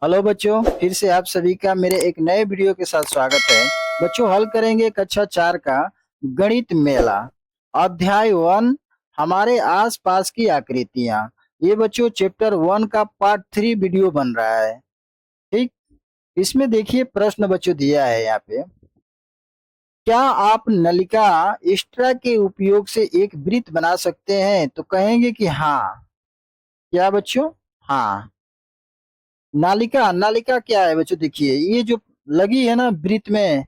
Hello बच्चों, फिर से आप सभी का मेरे एक नए वीडियो के साथ स्वागत है। बच्चों, हल करेंगे कक्षा 4 का गणित मेला अध्याय 1 हमारे आसपास की आकृतियां। ये बच्चों चैप्टर 1 का पार्ट 3 वीडियो बन रहा है। ठीक, इसमें देखिए प्रश्न बच्चों दिया है यहाँ पे। क्या आप नलिका एक्स्ट्रा के उपयोग से एक वृत्त बना सकते हैं? तो कहेंगे कि हाँ। क्या बच्चों? हाँ। नालिका नालिका क्या है बच्चों? देखिए ये जो लगी है ना वृत्त में,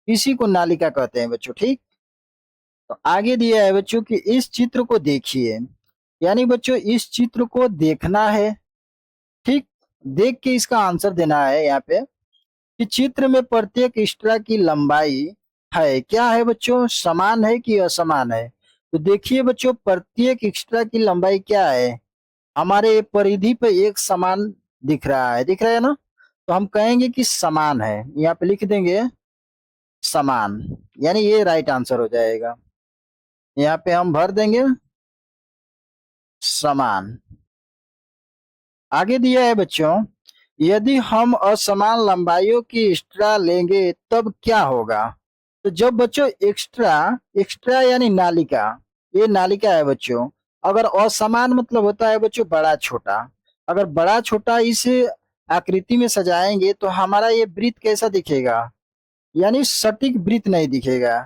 इसी को नालिका कहते हैं बच्चों। ठीक, तो आगे दिया है बच्चों कि इस चित्र को देखिए। यानी बच्चों इस चित्र को देखना है। ठीक, देख के इसका आंसर देना है यहाँ पे कि चित्र में प्रत्येक एक्स्ट्रा की लंबाई है क्या है बच्चों, समान है कि असमान है? तो देखिए बच्चों प्रत्येक एक्स्ट्रा की लंबाई क्या है, हमारे परिधि पे एक समान दिख रहा है ना। तो हम कहेंगे कि समान है, यहाँ पे लिख देंगे समान। यानी ये राइट आंसर हो जाएगा। यहाँ पे हम भर देंगे समान। आगे दिया है बच्चों, यदि हम असमान लंबाइयों की एक्स्ट्रा लेंगे तब क्या होगा? तो जब बच्चों एक्स्ट्रा एक्स्ट्रा यानी नालिका, ये नालिका है बच्चों। अगर असमान मतलब होता है बच्चों बड़ा छोटा। अगर बड़ा छोटा इस आकृति में सजाएंगे तो हमारा ये वृत्त कैसा दिखेगा? यानी सटीक वृत्त नहीं दिखेगा,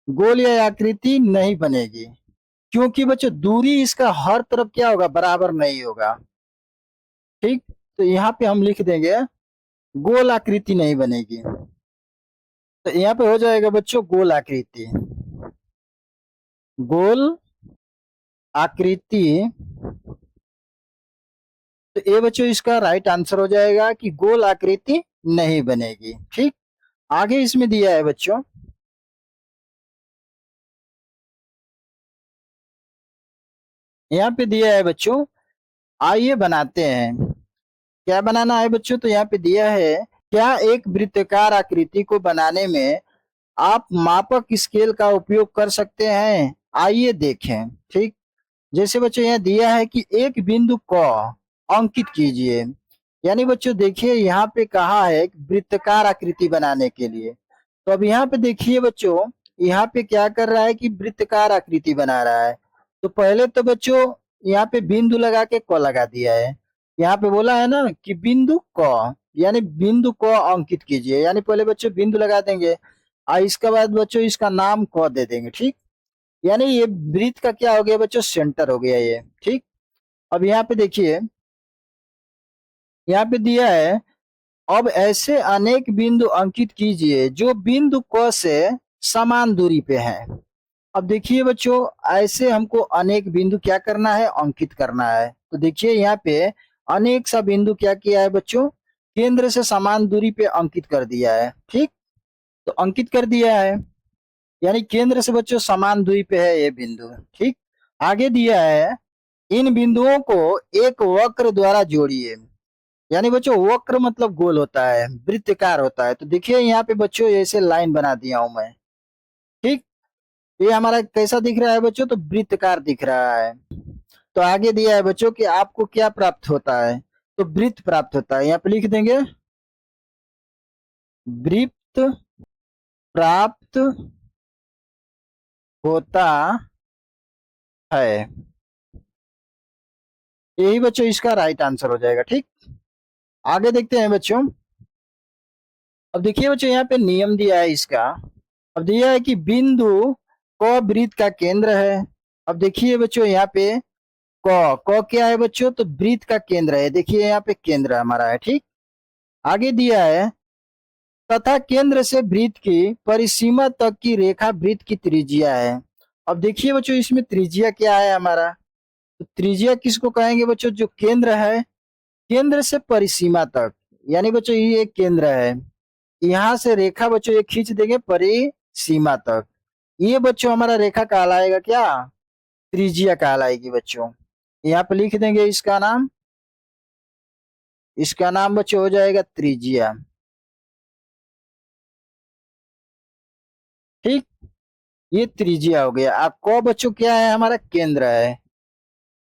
गोल या आकृति नहीं बनेगी। क्योंकि बच्चों दूरी इसका हर तरफ क्या होगा, बराबर नहीं होगा। ठीक, तो यहाँ पे हम लिख देंगे गोल आकृति नहीं बनेगी। तो यहाँ पे हो जाएगा बच्चों गोल आकृति। गोल आकृति, तो ये बच्चों इसका राइट आंसर हो जाएगा कि गोल आकृति नहीं बनेगी। ठीक, आगे इसमें दिया है बच्चों, यहाँ पे दिया है बच्चों, आइए बनाते हैं। क्या बनाना है बच्चों? तो यहाँ पे दिया है, क्या एक वृत्ताकार आकृति को बनाने में आप मापक स्केल का उपयोग कर सकते हैं? आइए देखें। ठीक, जैसे बच्चों यहाँ दिया है कि एक बिंदु क अंकित कीजिए। यानी बच्चों देखिए यहाँ पे कहा है वृत्ताकार आकृति बनाने के लिए। तो अब यहाँ पे देखिए बच्चों, यहाँ पे क्या कर रहा है कि वृत्ताकार आकृति बना रहा है। तो पहले तो बच्चों यहाँ पे बिंदु लगा के क लगा दिया है। यहाँ पे बोला है ना कि बिंदु क, यानी बिंदु क अंकित कीजिए। यानी पहले बच्चों बिंदु लगा देंगे और इसके बाद बच्चों इसका नाम क दे देंगे। ठीक, यानी ये वृत्त का क्या हो गया बच्चों, सेंटर हो गया ये। ठीक, अब यहाँ पे देखिए, यहाँ पे दिया है, अब ऐसे अनेक बिंदु अंकित कीजिए जो बिंदु क से समान दूरी पे हैं। अब देखिए बच्चों, ऐसे हमको अनेक बिंदु क्या करना है, अंकित करना है। तो देखिए यहाँ पे अनेक सा बिंदु क्या किया है बच्चों, केंद्र से समान दूरी पे अंकित कर दिया है। ठीक, तो अंकित कर दिया है, यानी केंद्र से बच्चों समान दूरी पे है ये बिंदु। ठीक, आगे दिया है, इन बिंदुओं को एक वक्र द्वारा जोड़िए। यानी बच्चों वक्र मतलब गोल होता है, वृत्ताकार होता है। तो देखिए यहाँ पे बच्चों ऐसे लाइन बना दिया हूं मैं। ठीक, ये हमारा कैसा दिख रहा है बच्चों, तो वृत्ताकार दिख रहा है। तो आगे दिया है बच्चों कि आपको क्या प्राप्त होता है, तो वृत्त प्राप्त होता है। यहाँ पे लिख देंगे वृत्त प्राप्त होता है। यही बच्चों इसका राइट आंसर हो जाएगा। ठीक, आगे देखते हैं बच्चों। अब देखिए बच्चों यहाँ पे नियम दिया है इसका। अब दिया है कि बिंदु क वृत्त का केंद्र है। अब देखिए बच्चों यहाँ पे क क क्या है बच्चों, तो वृत्त का केंद्र है। देखिए यहाँ पे केंद्र हमारा है। ठीक, आगे दिया है, तथा केंद्र से वृत्त की परिसीमा तक की रेखा वृत्त की त्रिज्या है। अब देखिए बच्चों इसमें त्रिज्या क्या है हमारा, तो त्रिज्या किसको कहेंगे बच्चों, जो केंद्र है, केंद्र से परिसीमा तक। यानी बच्चों ये एक केंद्र है, यहाँ से रेखा बच्चों ये खींच देंगे परिसीमा तक। ये बच्चों हमारा रेखा कहलाएगा क्या, त्रिज्या कहलाएगी बच्चों। यहाँ पे लिख देंगे इसका नाम, इसका नाम बच्चों हो जाएगा त्रिज्या। ठीक, ये त्रिज्या हो गया। आपको बच्चों क्या है, हमारा केंद्र है।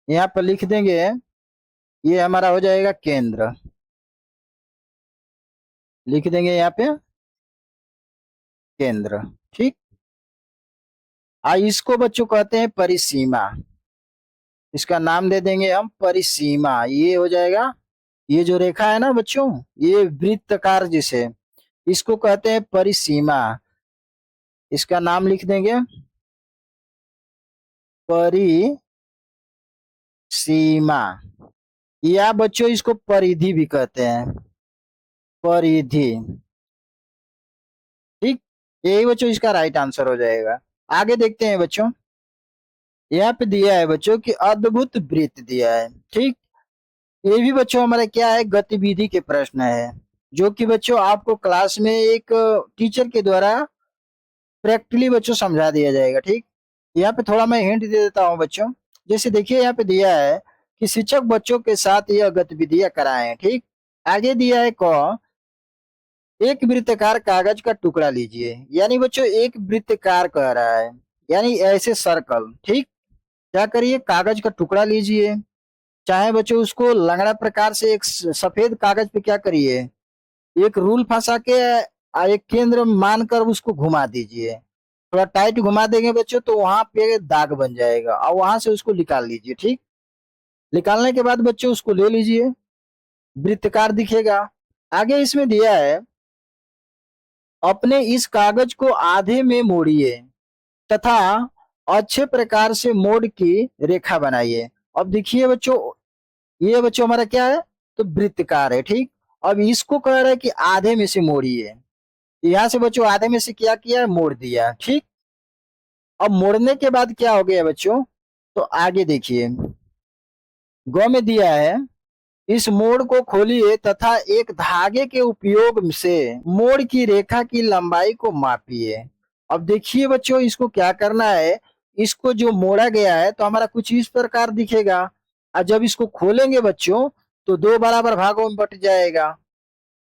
यहाँ पर लिख देंगे ये हमारा हो जाएगा केंद्र। लिख देंगे यहाँ पे केंद्र। ठीक। इसको बच्चों कहते हैं परिसीमा। इसका नाम दे देंगे हम परिसीमा। ये हो जाएगा, ये जो रेखा है ना बच्चों, ये वृत्तकार जिसे, इसको कहते हैं परिसीमा। इसका नाम लिख देंगे परिसीमा, या बच्चों इसको परिधि भी कहते हैं, परिधि। ठीक। यही बच्चों इसका राइट आंसर हो जाएगा। आगे देखते हैं बच्चों, यहाँ पे दिया है बच्चों कि अद्भुत वृत्त दिया है। ठीक। ये भी बच्चों हमारा क्या है, गतिविधि के प्रश्न है, जो कि बच्चों आपको क्लास में एक टीचर के द्वारा प्रैक्टिकली बच्चों समझा दिया जाएगा। ठीक। यहाँ पे थोड़ा मैं हिंट दे देता हूँ बच्चों। जैसे देखिए यहाँ पे दिया है कि शिक्षक बच्चों के साथ यह गतिविधियां कराएं। ठीक। आगे दिया है क, एक वृत्ताकार कागज का टुकड़ा लीजिए। यानी बच्चों एक वृत्ताकार कह रहा है, यानी ऐसे सर्कल। ठीक। क्या करिए, कागज का टुकड़ा लीजिए, चाहे बच्चों उसको लंगड़ा प्रकार से एक सफेद कागज पे क्या करिए, एक रूल फंसा के एक केंद्र मानकर उसको घुमा दीजिए। थोड़ा टाइट घुमा देंगे बच्चों तो वहां पे दाग बन जाएगा, और वहां से उसको निकाल लीजिए। ठीक। निकालने के बाद बच्चों उसको ले लीजिए, वृत्तकार दिखेगा। आगे इसमें दिया है, अपने इस कागज को आधे में मोड़िए तथा अच्छे प्रकार से मोड़ की रेखा बनाइए। अब देखिए बच्चों, ये बच्चों हमारा क्या है, तो वृत्तकार है। ठीक। अब इसको कह रहा है कि आधे में से मोड़िए। यहां से बच्चों आधे में से क्या किया, मोड़ दिया। ठीक। अब मोड़ने के बाद क्या हो गया बच्चों, तो आगे देखिए, ग में दिया है, इस मोड़ को खोलिए तथा एक धागे के उपयोग से मोड़ की रेखा की लंबाई को मापिए। अब देखिए बच्चों, इसको क्या करना है, इसको जो मोड़ा गया है तो हमारा कुछ इस प्रकार दिखेगा, और जब इसको खोलेंगे बच्चों तो दो बराबर भागों में बट जाएगा।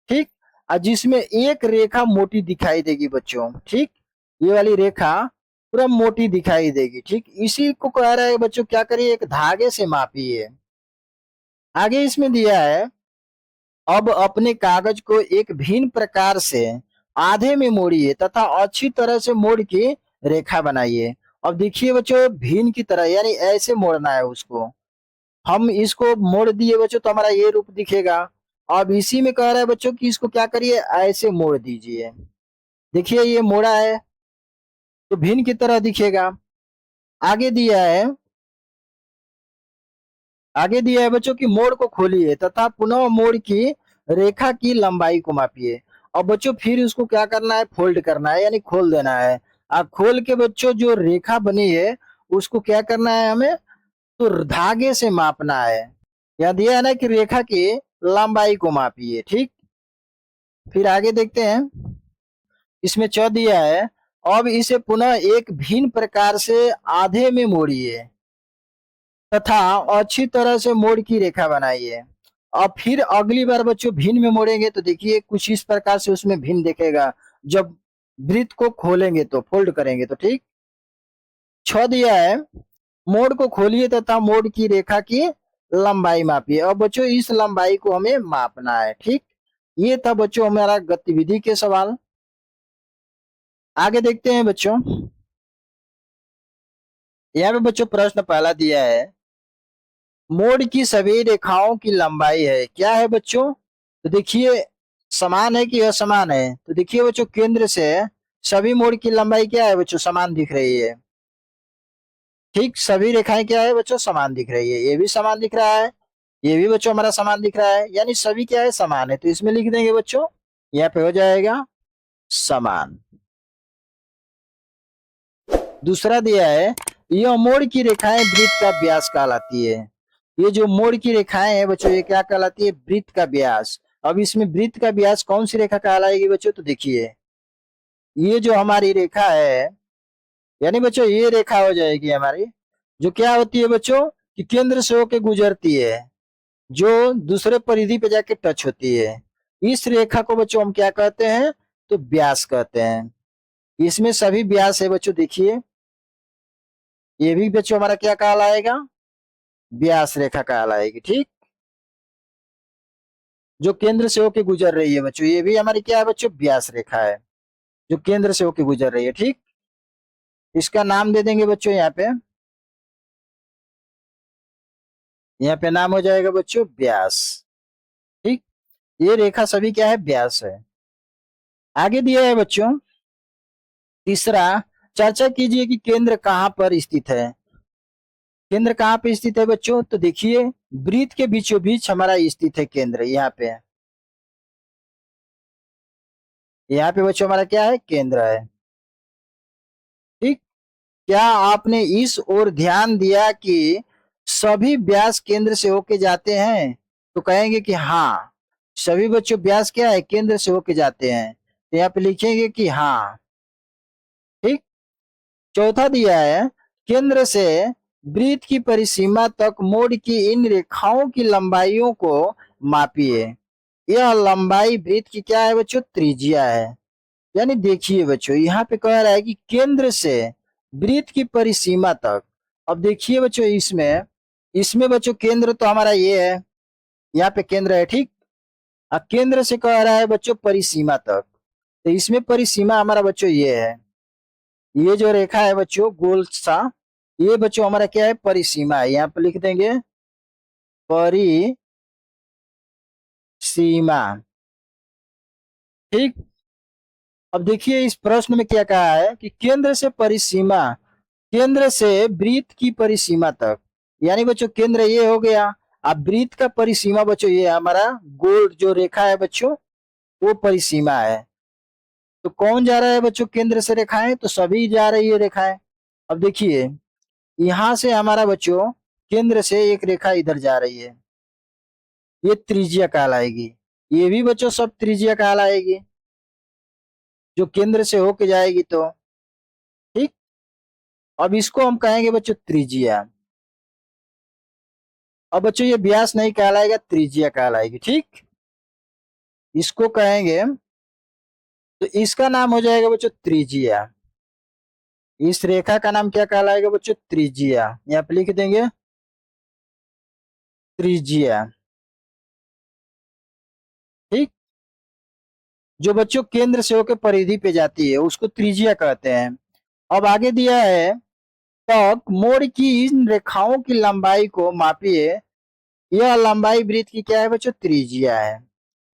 ठीक। और जिसमें एक रेखा मोटी दिखाई देगी बच्चों। ठीक। ये वाली रेखा पूरा मोटी दिखाई देगी। ठीक। इसी को कह रहा है बच्चों, क्या करिए, एक धागे से मापिए। आगे इसमें दिया है, अब अपने कागज को एक भिन्न प्रकार से आधे में मोड़िए तथा अच्छी तरह से मोड़ की रेखा बनाइए। अब देखिए बच्चों, भिन्न की तरह यानी ऐसे मोड़ना है उसको। हम इसको मोड़ दिए बच्चों तो हमारा ये रूप दिखेगा। अब इसी में कह रहा है बच्चों कि इसको क्या करिए, ऐसे मोड़ दीजिए। देखिए ये मोड़ा है तो भिन्न की तरह दिखेगा। आगे दिया है, आगे दिया है बच्चों की मोड़ को खोलिए तथा पुनः मोड़ की रेखा की लंबाई को मापिए। और बच्चों फिर उसको क्या करना है, फोल्ड करना है, यानी खोल देना है। अब खोल के बच्चों जो रेखा बनी है उसको क्या करना है हमें, तो धागे से मापना है। यह दिया है ना कि रेखा की लंबाई को मापिए। ठीक। फिर आगे देखते हैं, इसमें च दिया है, अब इसे पुनः एक भिन्न प्रकार से आधे में मोड़िए तथा अच्छी तरह से मोड़ की रेखा बनाइए। अब फिर अगली बार बच्चों भिन्न में मोड़ेंगे तो देखिए कुछ इस प्रकार से उसमें भिन्न दिखेगा, जब वृत्त को खोलेंगे तो, फोल्ड करेंगे तो। ठीक। छ दिया है, मोड़ को खोलिए तथा मोड़ की रेखा की लंबाई मापिए। अब बच्चों इस लंबाई को हमें मापना है। ठीक। ये था बच्चों हमारा गतिविधि के सवाल। आगे देखते हैं बच्चों, यहाँ पे बच्चों प्रश्न पहला दिया है, मोड़ की सभी रेखाओं की लंबाई है, क्या है बच्चों, तो देखिए समान है कि असमान है, तो देखिए बच्चों केंद्र से सभी मोड़ की लंबाई क्या है बच्चों, समान दिख रही है। ठीक। सभी रेखाएं क्या है बच्चों, समान दिख रही है। ये भी समान दिख रहा है, ये भी बच्चों हमारा समान दिख रहा है, यानी सभी क्या है, समान है। तो इसमें लिख देंगे बच्चों, यहाँ पे हो जाएगा समान। दूसरा दिया है, यह मोड़ की रेखाएं वृत्त का व्यास कहलाती है। ये जो मोड़ की रेखाएं हैं बच्चों, ये क्या कहलाती है, वृत्त का व्यास। अब इसमें वृत्त का व्यास कौन सी रेखा कहलाएगी बच्चों, तो देखिए ये जो हमारी रेखा है, यानी बच्चों ये रेखा हो जाएगी हमारी, जो क्या होती है बच्चों, कि केंद्र से होके गुजरती है, जो दूसरे परिधि पे जाके टच होती है। इस रेखा को बच्चों हम क्या कहते हैं, तो व्यास कहते हैं। इसमें सभी व्यास है बच्चों, देखिए ये भी बच्चों हमारा क्या कहलाएगा, व्यास रेखा कहलाएगी। ठीक। जो केंद्र से होके गुजर रही है बच्चों, ये भी हमारी क्या है बच्चों, व्यास रेखा है, जो केंद्र से होके गुजर रही है। ठीक, इसका नाम दे देंगे बच्चों यहाँ पे, यहाँ पे नाम हो जाएगा बच्चों व्यास। ठीक, ये रेखा सभी क्या है, व्यास है। आगे दिया है बच्चों तीसरा, चर्चा कीजिए कि केंद्र कहाँ पर स्थित है। केंद्र कहाँ पे स्थित है बच्चों, तो देखिए वृत्त के बीचों बीच हमारा स्थित है केंद्र, यहाँ पे, यहाँ पे बच्चों हमारा क्या है, केंद्र है। ठीक, क्या आपने इस ओर ध्यान दिया कि सभी व्यास केंद्र से होके जाते हैं, तो कहेंगे कि हाँ, सभी बच्चों व्यास क्या है, केंद्र से होके जाते हैं, तो यहाँ पे लिखेंगे कि हाँ। ठीक, चौथा दिया है, केंद्र से वृत्त की परिसीमा तक मोड़ की इन रेखाओं की लंबाइयों को मापिए। यह लंबाई वृत्त की क्या है बच्चों, त्रिज्या है। यानी देखिए बच्चों, यहाँ पे कह रहा है कि केंद्र से वृत्त की परिसीमा तक। अब देखिए बच्चों, इसमें इसमें बच्चों केंद्र तो हमारा ये है, यहाँ पे केंद्र है। ठीक, अब केंद्र से कह रहा है बच्चों परिसीमा तक, तो इसमें परिसीमा हमारा बच्चों ये है, ये जो रेखा है बच्चों गोल सा, ये बच्चों हमारा क्या है, परिसीमा है। यहाँ पे लिख देंगे परिसीमा। ठीक, अब देखिए इस प्रश्न में क्या कहा है कि केंद्र से परिसीमा, केंद्र से वृत्त की परिसीमा तक, यानी बच्चों केंद्र ये हो गया, अब वृत्त का परिसीमा बच्चों ये हमारा गोल जो रेखा है बच्चों, वो परिसीमा है। तो कौन जा रहा है बच्चों केंद्र से रेखाएं, तो सभी जा रही है रेखाएं। अब देखिए यहां से हमारा बच्चों केंद्र से एक रेखा इधर जा रही है, ये त्रिज्या कहलाएगी। ये भी बच्चों सब त्रिज्या कहलाएगी, जो केंद्र से होके जाएगी तो। ठीक, अब इसको हम कहेंगे बच्चों त्रिज्या। अब बच्चों ये व्यास नहीं कहलाएगा, त्रिज्या कहलाएगी। ठीक, इसको कहेंगे तो इसका नाम हो जाएगा बच्चों त्रिज्या। इस रेखा का नाम क्या कहलाएगा बच्चों, त्रिज्या। यहाँ पे लिख देंगे त्रिज्या। ठीक, जो बच्चों केंद्र से होकर परिधि पे जाती है उसको त्रिज्या कहते हैं। अब आगे दिया है, तक मोड़ की इन रेखाओं की लंबाई को मापिए। यह लंबाई वृत्त की क्या है बच्चों, त्रिज्या है।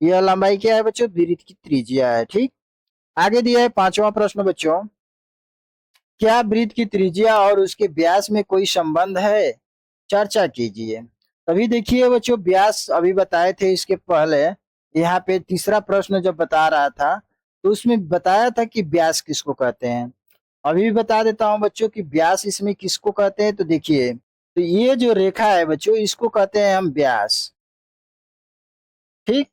यह लंबाई क्या है बच्चों, वृत्त की त्रिज्या है। ठीक, आगे दिया है पांचवा प्रश्न बच्चों, क्या वृत्त की त्रिज्या और उसके व्यास में कोई संबंध है, चर्चा कीजिए। तभी देखिए बच्चों, व्यास अभी बताए थे इसके पहले, यहाँ पे तीसरा प्रश्न जब बता रहा था तो उसमें बताया था कि व्यास किसको कहते हैं। अभी भी बता देता हूँ बच्चों कि व्यास इसमें किसको कहते हैं, तो देखिए, तो ये जो रेखा है बच्चों इसको कहते हैं हम व्यास। ठीक,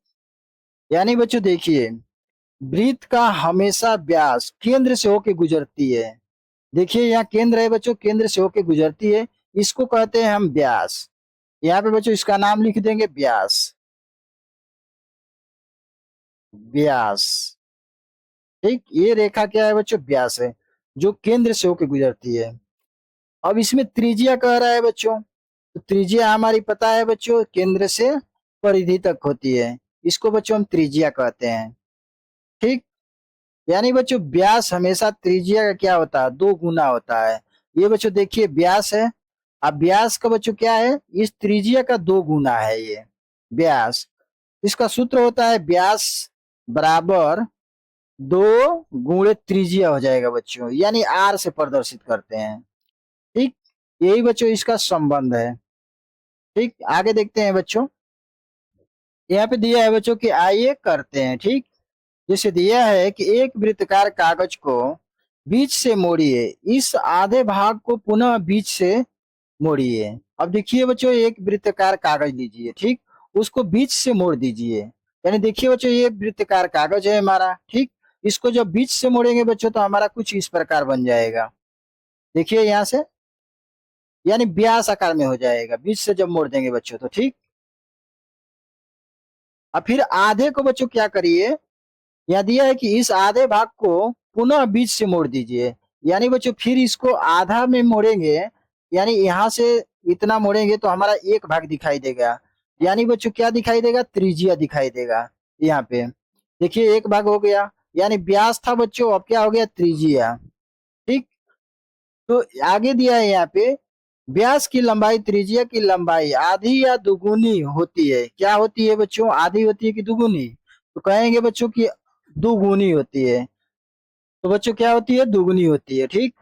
यानी बच्चों देखिए, वृत्त का हमेशा व्यास केंद्र से होके गुजरती है। देखिए यहाँ केंद्र है बच्चों, केंद्र से होके गुजरती है, इसको कहते हैं हम व्यास। यहाँ पे बच्चों इसका नाम लिख देंगे व्यास, व्यास। ठीक, ये रेखा क्या है बच्चों, व्यास है, जो केंद्र से होके गुजरती है। अब इसमें त्रिज्या कह रहा है बच्चों, तो त्रिज्या हमारी पता है बच्चों, केंद्र से परिधि तक होती है, इसको बच्चों हम त्रिज्या कहते हैं। ठीक, यानी बच्चों व्यास हमेशा त्रिज्या का क्या होता है, दो गुना होता है। ये बच्चों देखिए व्यास है, अब व्यास का बच्चों क्या है, इस त्रिज्या का दो गुना है ये व्यास। इसका सूत्र होता है व्यास बराबर दो गुणे त्रिज्या हो जाएगा बच्चों, यानी आर से प्रदर्शित करते हैं। ठीक, यही बच्चों इसका संबंध है। ठीक, आगे देखते हैं बच्चों, यहाँ पे दिया है बच्चों कि आइए करते हैं। ठीक, जैसे दिया है कि एक वृत्तकार कागज को बीच से मोड़िए, इस आधे भाग को पुनः बीच से मोड़िए। अब देखिए बच्चों, एक वृत्तकार कागज लीजिए, ठीक, उसको बीच से मोड़ दीजिए। यानी देखिए बच्चों, ये वृत्तकार कागज है हमारा। ठीक, इसको जब बीच से मोड़ेंगे बच्चों तो हमारा कुछ इस प्रकार बन जाएगा। देखिए यहाँ से, यानी व्यास आकार में हो जाएगा बीच से जब मोड़ देंगे बच्चों तो। ठीक, अब फिर आधे को बच्चों क्या करिए, यहाँ दिया है कि इस आधे भाग को पुनः बीच से मोड़ दीजिए। यानी बच्चों फिर इसको आधा में मोड़ेंगे, यानी यहाँ से इतना मोड़ेंगे तो हमारा एक भाग दिखाई देगा। यानी बच्चों क्या दिखाई देगा, त्रिज्या दिखाई देगा। यहाँ पे देखिए एक भाग हो गया, यानी व्यास था बच्चों, अब क्या हो गया, त्रिज्या। ठीक, तो आगे दिया है यहाँ पे, व्यास की लंबाई त्रिज्या की लंबाई आधी या दुगुनी होती है। क्या होती है बच्चों, आधी होती है कि दुगुनी? तो कहेंगे बच्चों की दुगुनी होती है। तो बच्चों क्या होती है, दुगुनी होती है। ठीक,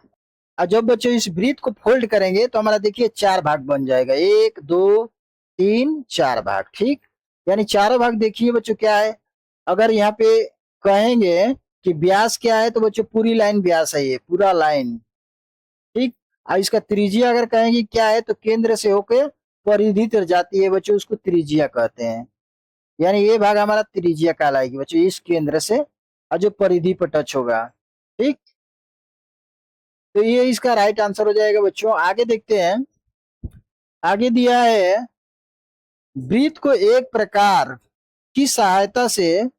और जब बच्चों इस वृत्त को फोल्ड करेंगे तो हमारा देखिए चार भाग बन जाएगा, एक दो तीन चार भाग। ठीक, यानी चारों भाग देखिए बच्चों क्या है, अगर यहाँ पे कहेंगे कि व्यास क्या है, तो बच्चों पूरी लाइन व्यास है, ये पूरा लाइन। ठीक, और इसका त्रिज्या अगर कहेंगे क्या है, तो केंद्र से होकर परिधि तक जाती है बच्चों, उसको त्रिज्या कहते हैं। यानी ये भाग हमारा त्रिज्या कहलाएगी बच्चों, इस केंद्र से और जो परिधि पर टच होगा। ठीक, तो ये इसका राइट आंसर हो जाएगा बच्चों। आगे देखते हैं, आगे दिया है, वृत्त को एक प्रकार की सहायता से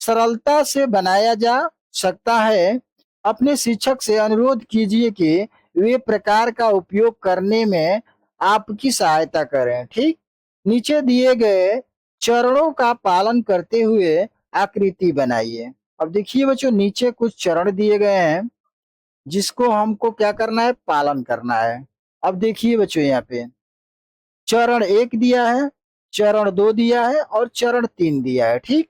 सरलता से बनाया जा सकता है। अपने शिक्षक से अनुरोध कीजिए कि वे प्रकार का उपयोग करने में आपकी सहायता करें। ठीक, नीचे दिए गए चरणों का पालन करते हुए आकृति बनाइए। अब देखिए बच्चों नीचे कुछ चरण दिए गए हैं, जिसको हमको क्या करना है, पालन करना है। अब देखिए बच्चों यहाँ पे चरण एक दिया है, चरण दो दिया है और चरण तीन दिया है। ठीक,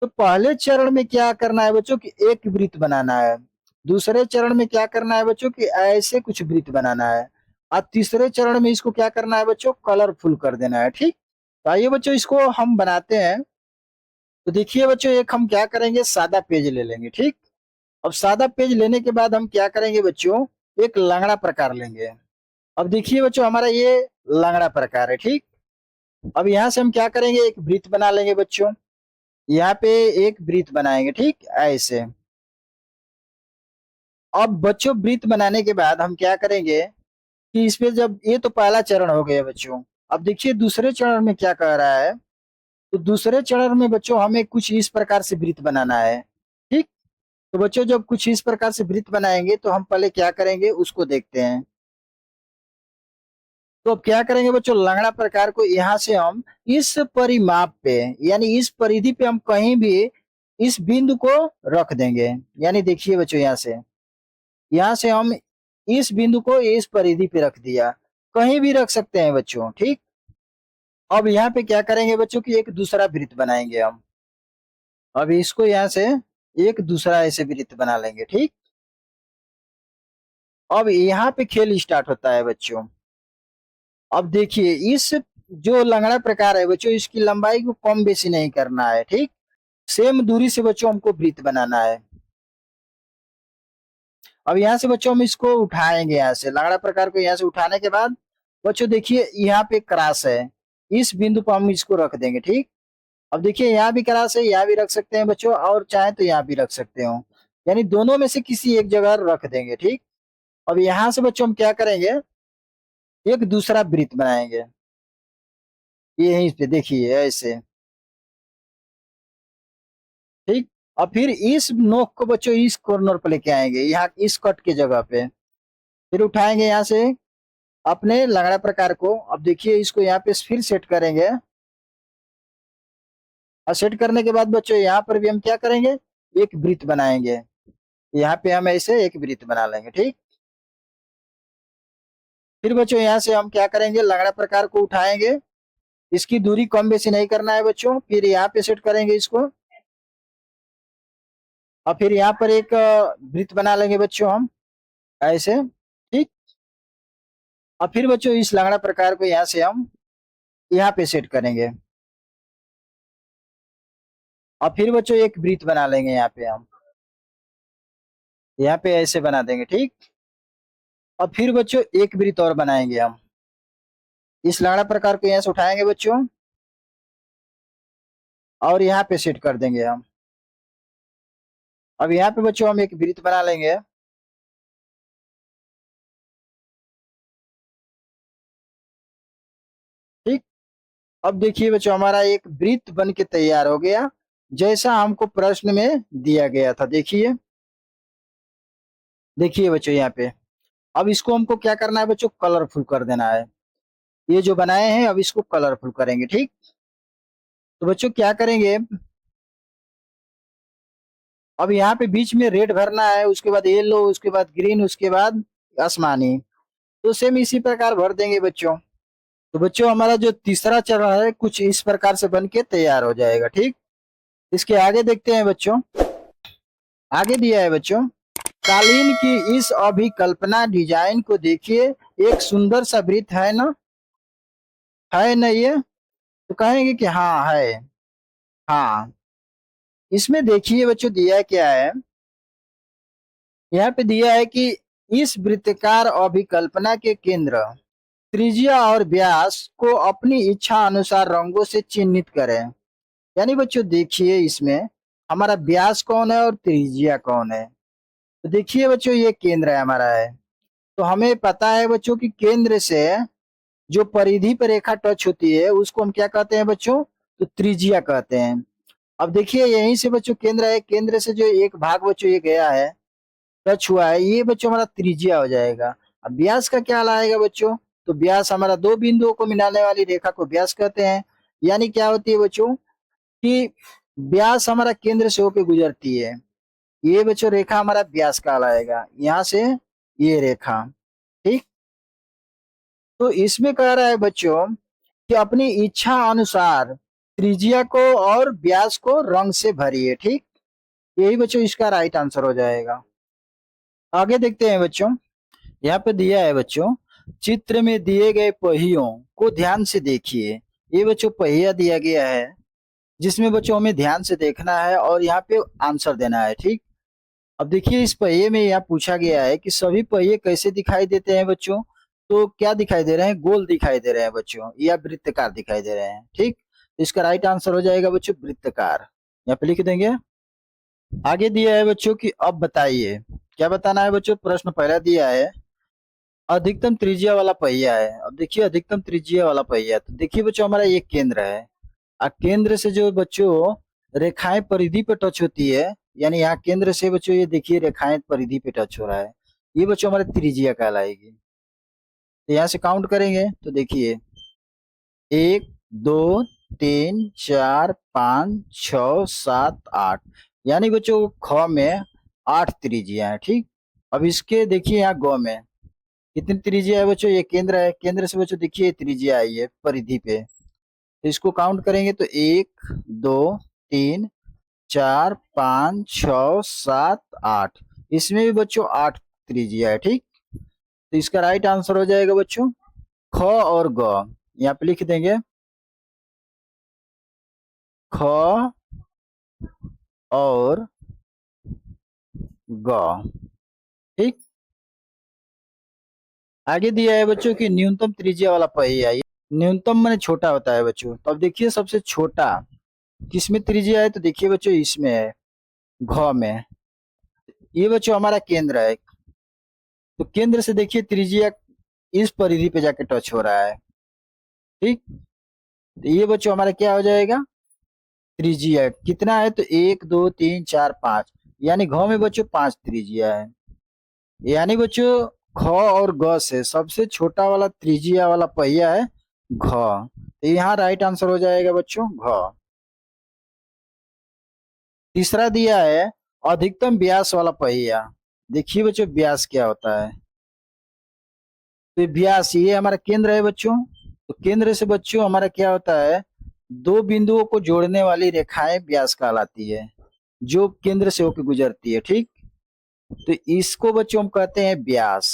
तो पहले चरण में क्या करना है बच्चों की एक वृत्त बनाना है, दूसरे चरण में क्या करना है बच्चों की ऐसे कुछ वृत्त बनाना है, और तीसरे चरण में इसको क्या करना है बच्चों, कलरफुल कर देना है। ठीक, तो आइए बच्चों इसको हम बनाते हैं। तो देखिए बच्चों एक हम क्या करेंगे, सादा पेज ले लेंगे। ठीक, अब सादा पेज लेने के बाद हम क्या करेंगे बच्चों, एक लंगड़ा प्रकार लेंगे। अब देखिए बच्चों हमारा ये लंगड़ा प्रकार है। ठीक, अब यहाँ से हम क्या करेंगे, एक वृत्त बना लेंगे बच्चों, यहाँ पे एक वृत्त बनाएंगे। ठीक, ऐसे। अब बच्चों वृत्त बनाने के बाद हम क्या करेंगे कि इसमें जब, ये तो पहला चरण हो गया बच्चों, अब देखिए दूसरे चरण में क्या कह रहा है, तो दूसरे चरण में बच्चों हमें कुछ इस प्रकार से वृत्त बनाना है। ठीक, तो बच्चों जब कुछ इस प्रकार से वृत्त बनाएंगे तो हम पहले क्या करेंगे उसको देखते हैं। तो अब क्या करेंगे बच्चों, लंगड़ा प्रकार को यहाँ से हम इस परिमाप पे, यानी इस परिधि पे हम कहीं भी इस बिंदु को रख देंगे। यानी देखिए बच्चों यहाँ से हम इस बिंदु को इस परिधि पे रख दिया, कहीं भी रख सकते हैं बच्चों। ठीक, अब यहाँ पे क्या करेंगे बच्चों की एक दूसरा वृत्त बनाएंगे हम। अब इसको यहाँ से एक दूसरा ऐसे वृत्त बना लेंगे। ठीक, अब यहाँ पे खेल स्टार्ट होता है बच्चों। अब देखिए इस जो लंगड़ा प्रकार है बच्चों, इसकी लंबाई को कम बेसी नहीं करना है। ठीक, सेम दूरी से बच्चों हमको वृत्त बनाना है। अब यहाँ से बच्चों हम इसको उठाएंगे, यहाँ से लंगड़ा प्रकार को यहाँ से उठाने के बाद बच्चों देखिए यहाँ पे क्रॉस है, इस बिंदु पर हम इसको रख देंगे। ठीक, अब देखिए यहाँ भी क्रॉस है, यहाँ भी रख सकते हैं बच्चों, और चाहे तो यहाँ भी रख सकते हो, यानी दोनों में से किसी एक जगह रख देंगे। ठीक, अब यहाँ से बच्चों हम क्या करेंगे, एक दूसरा वृत्त बनाएंगे, ये यहीं पे देखिए ऐसे। ठीक, और फिर इस नोक को बच्चों इस कॉर्नर पर लेके आएंगे, यहाँ इस कट के जगह पे, फिर उठाएंगे यहाँ से अपने लंगड़ा प्रकार को। अब देखिए इसको यहाँ पे फिर सेट करेंगे, और सेट करने के बाद बच्चों यहाँ पर भी हम क्या करेंगे, एक वृत्त बनाएंगे, यहाँ पे हम ऐसे एक वृत्त बना लेंगे। ठीक, फिर बच्चों यहाँ से हम क्या करेंगे, लंगड़ा प्रकार को उठाएंगे, इसकी दूरी कम बेसी नहीं करना है बच्चों, फिर यहाँ पे सेट करेंगे इसको, और फिर यहाँ पर एक वृत्त बना लेंगे बच्चों हम ऐसे। ठीक, और फिर बच्चों इस लंगड़ा प्रकार को यहाँ से हम यहाँ पे सेट करेंगे, और फिर बच्चों एक वृत्त बना लेंगे यहाँ पे हम, यहाँ पे ऐसे बना देंगे। ठीक, और फिर बच्चों एक वृत्त और बनाएंगे हम, इस लंगड़ा प्रकार को यहाँ से उठाएंगे बच्चों, और यहाँ पे सेट कर देंगे हम। अब यहाँ पे बच्चों हम एक वृत्त बना लेंगे, ठीक। अब देखिए बच्चों हमारा एक वृत्त बन के तैयार हो गया, जैसा हमको प्रश्न में दिया गया था। देखिए देखिए बच्चों यहाँ पे, अब इसको हमको क्या करना है बच्चों, कलरफुल कर देना है। ये जो बनाए हैं अब इसको कलरफुल करेंगे। ठीक, तो बच्चों क्या करेंगे, अब यहाँ पे बीच में रेड भरना है, उसके बाद येलो, उसके बाद ग्रीन, उसके बाद आसमानी। तो सेम इसी प्रकार भर देंगे बच्चों। तो बच्चों हमारा जो तीसरा चरण है कुछ इस प्रकार से बन के तैयार हो जाएगा। ठीक, इसके आगे देखते हैं बच्चों। आगे दिया है बच्चों, कालीन की इस अभिकल्पना डिजाइन को देखिए, एक सुंदर सा वृत्त है ना, है ना ये? तो कहेंगे कि हाँ है। हाँ, इसमें देखिए बच्चों दिया क्या है, यहाँ पे दिया है कि इस वृत्तकार अभिकल्पना के केंद्र, त्रिज्या और व्यास को अपनी इच्छा अनुसार रंगों से चिन्हित करें। यानी बच्चों देखिए इसमें हमारा व्यास कौन है और त्रिज्या कौन है। तो देखिए बच्चों ये केंद्र है हमारा है, तो हमें पता है बच्चों कि केंद्र से जो परिधि पर रेखा टच होती है उसको हम क्या कहते हैं बच्चों, तो त्रिज्या कहते हैं। अब देखिए यहीं से बच्चों केंद्र है, केंद्र से जो एक भाग बच्चों ये गया है, टच हुआ है, ये बच्चों हमारा त्रिज्या हो जाएगा। अब व्यास का क्या लाएगा बच्चों, तो व्यास हमारा दो बिंदुओं को मिलाने वाली रेखा को व्यास कहते हैं। यानी क्या होती है बच्चों कि व्यास हमारा केंद्र से होकर गुजरती है, ये बच्चों रेखा हमारा व्यास कहलाएगा, यहाँ से ये रेखा। ठीक, तो इसमें कह रहा है बच्चों कि अपनी इच्छा अनुसार त्रिज्या को और व्यास को रंग से भरिए। ठीक, यही बच्चों इसका राइट आंसर हो जाएगा। आगे देखते हैं बच्चों, यहाँ पे दिया है बच्चों, चित्र में दिए गए पहियों को ध्यान से देखिए। ये बच्चों पहिया दिया गया है जिसमें बच्चों हमें ध्यान से देखना है और यहाँ पे आंसर देना है। ठीक, अब देखिए इस पहिए में यहाँ पूछा गया है कि सभी पहिए कैसे दिखाई देते हैं बच्चों, तो क्या दिखाई दे रहे हैं, गोल दिखाई दे रहे हैं बच्चों, या वृत्तकार दिखाई दे रहे हैं। ठीक, तो इसका राइट आंसर हो जाएगा बच्चों वृत्तकार, यहाँ पे लिख देंगे। आगे दिया है बच्चों कि अब बताइए, क्या बताना है बच्चों, प्रश्न पहला दिया है अधिकतम त्रिज्या वाला पहिया है। अब देखिए अधिकतम त्रिज्या वाला पहिया, तो देखिए बच्चों हमारा ये केंद्र है, और केंद्र से जो बच्चों रेखाएं परिधि पे टच होती है, यानी यहाँ केंद्र से बच्चों ये देखिए रेखाएं परिधि पे टच हो रहा है, ये बच्चों हमारे त्रिज्या कहलाएगी। तो यहाँ से काउंट करेंगे तो देखिए 1 2 3 4 5 6 7 8, यानी बच्चों ख में 8 त्रिज्या है। ठीक, अब इसके देखिए यहाँ ग में कितनी त्रिज्या है बच्चों, ये केंद्र है, केंद्र से बच्चों देखिए त्रिज्या आई है परिधि पे, तो इसको काउंट करेंगे तो 1 2 3 4 5 6 7 8, इसमें भी बच्चों 8 त्रिज्या है। ठीक, तो इसका राइट आंसर हो जाएगा बच्चों ख और ग, यहाँ पे लिख देंगे ख और ग। ठीक, आगे दिया है बच्चों की न्यूनतम त्रिज्या वाला पहिया, न्यूनतम माने छोटा होता है बच्चों, तो अब देखिए सबसे छोटा किसमें त्रिज्या है, तो देखिए बच्चों इसमें है, घ में। ये बच्चों हमारा केंद्र है, तो केंद्र से देखिए त्रिज्या इस परिधि पे जाके टच हो रहा है। ठीक, तो ये बच्चों हमारा क्या हो जाएगा, त्रिज्या कितना है, तो 1 2 3 4 5, यानी घ में बच्चों 5 त्रिज्या है। यानी बच्चों ख और ग से सबसे छोटा वाला त्रिज्या वाला पहिया है घ, तो यहाँ राइट आंसर हो जाएगा बच्चों घ। तीसरा दिया है अधिकतम व्यास वाला पहिया, देखिए बच्चों व्यास क्या होता है, तो व्यास ये हमारा केंद्र है बच्चों, तो केंद्र से बच्चों हमारा क्या होता है, दो बिंदुओं को जोड़ने वाली रेखाएं व्यास कहलाती है, जो केंद्र से होकर गुजरती है। ठीक, तो इसको बच्चों हम कहते हैं व्यास।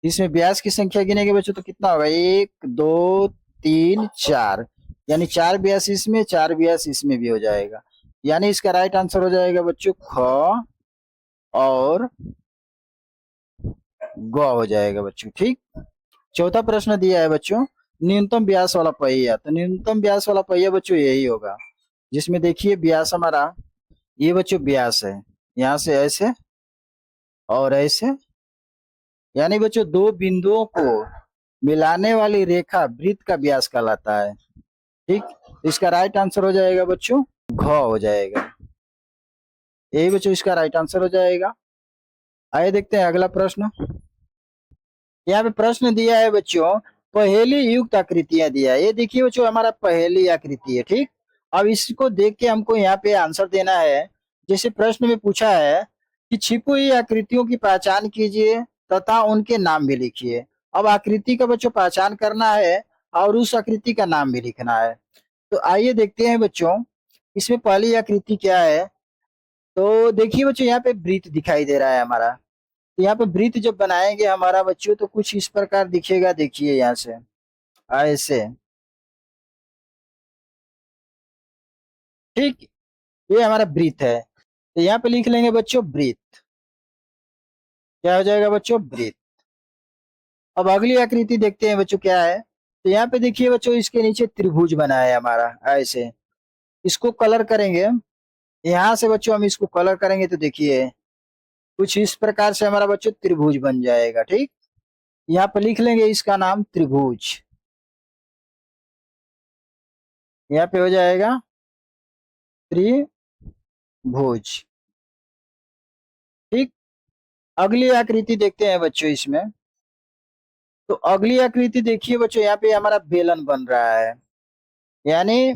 इसमें व्यास की संख्या गिनेंगे बच्चों तो कितना होगा, 1 2 3 4, यानी 4 व्यास इसमें, 4 व्यास इसमें भी हो जाएगा, यानी इसका राइट आंसर हो जाएगा बच्चों ख और ग हो जाएगा बच्चों। ठीक, चौथा प्रश्न दिया है बच्चों न्यूनतम व्यास वाला पहिया, तो न्यूनतम व्यास वाला पहिया बच्चों यही होगा जिसमें देखिए व्यास हमारा ये बच्चों व्यास है, यहाँ से ऐसे और ऐसे, यानी बच्चों दो बिंदुओं को मिलाने वाली रेखा वृत्त का व्यास कहलाता है। ठीक, इसका राइट आंसर हो जाएगा बच्चों घ हो जाएगा, यही बच्चों इसका राइट आंसर हो जाएगा। आइए देखते हैं अगला प्रश्न। यहाँ पे प्रश्न दिया है बच्चों पहेली युक्त आकृतियां दिया है। ये देखिए बच्चों हमारा पहेली आकृति है, ठीक। अब इसको देख के हमको यहाँ पे आंसर देना है। जैसे प्रश्न में पूछा है कि छिपी हुई आकृतियों की पहचान कीजिए तथा उनके नाम भी लिखिए। अब आकृति का बच्चों पहचान करना है और उस आकृति का नाम भी लिखना है। तो आइए देखते हैं बच्चों, इसमें पहली आकृति क्या है। तो देखिए बच्चों यहाँ पे वृत्त दिखाई दे रहा है हमारा। तो यहाँ पे वृत्त जब बनाएंगे हमारा बच्चों तो कुछ इस प्रकार दिखेगा, देखिए यहाँ से ऐसे, ठीक। ये हमारा वृत्त है। तो यहाँ पे लिख लेंगे बच्चों वृत्त। क्या हो जाएगा बच्चों, वृत्त। अब अगली आकृति देखते हैं बच्चों क्या है। तो यहाँ पे देखिए बच्चों इसके नीचे त्रिभुज बना है हमारा ऐसे। इसको कलर करेंगे, यहाँ से बच्चों हम इसको कलर करेंगे तो देखिए कुछ इस प्रकार से हमारा बच्चों त्रिभुज बन जाएगा, ठीक। यहाँ पे लिख लेंगे इसका नाम त्रिभुज। यहाँ पे हो जाएगा त्रिभुज, ठीक। अगली आकृति देखते हैं बच्चों इसमें। तो अगली आकृति देखिए बच्चों यहाँ पे हमारा बेलन बन रहा है। यानी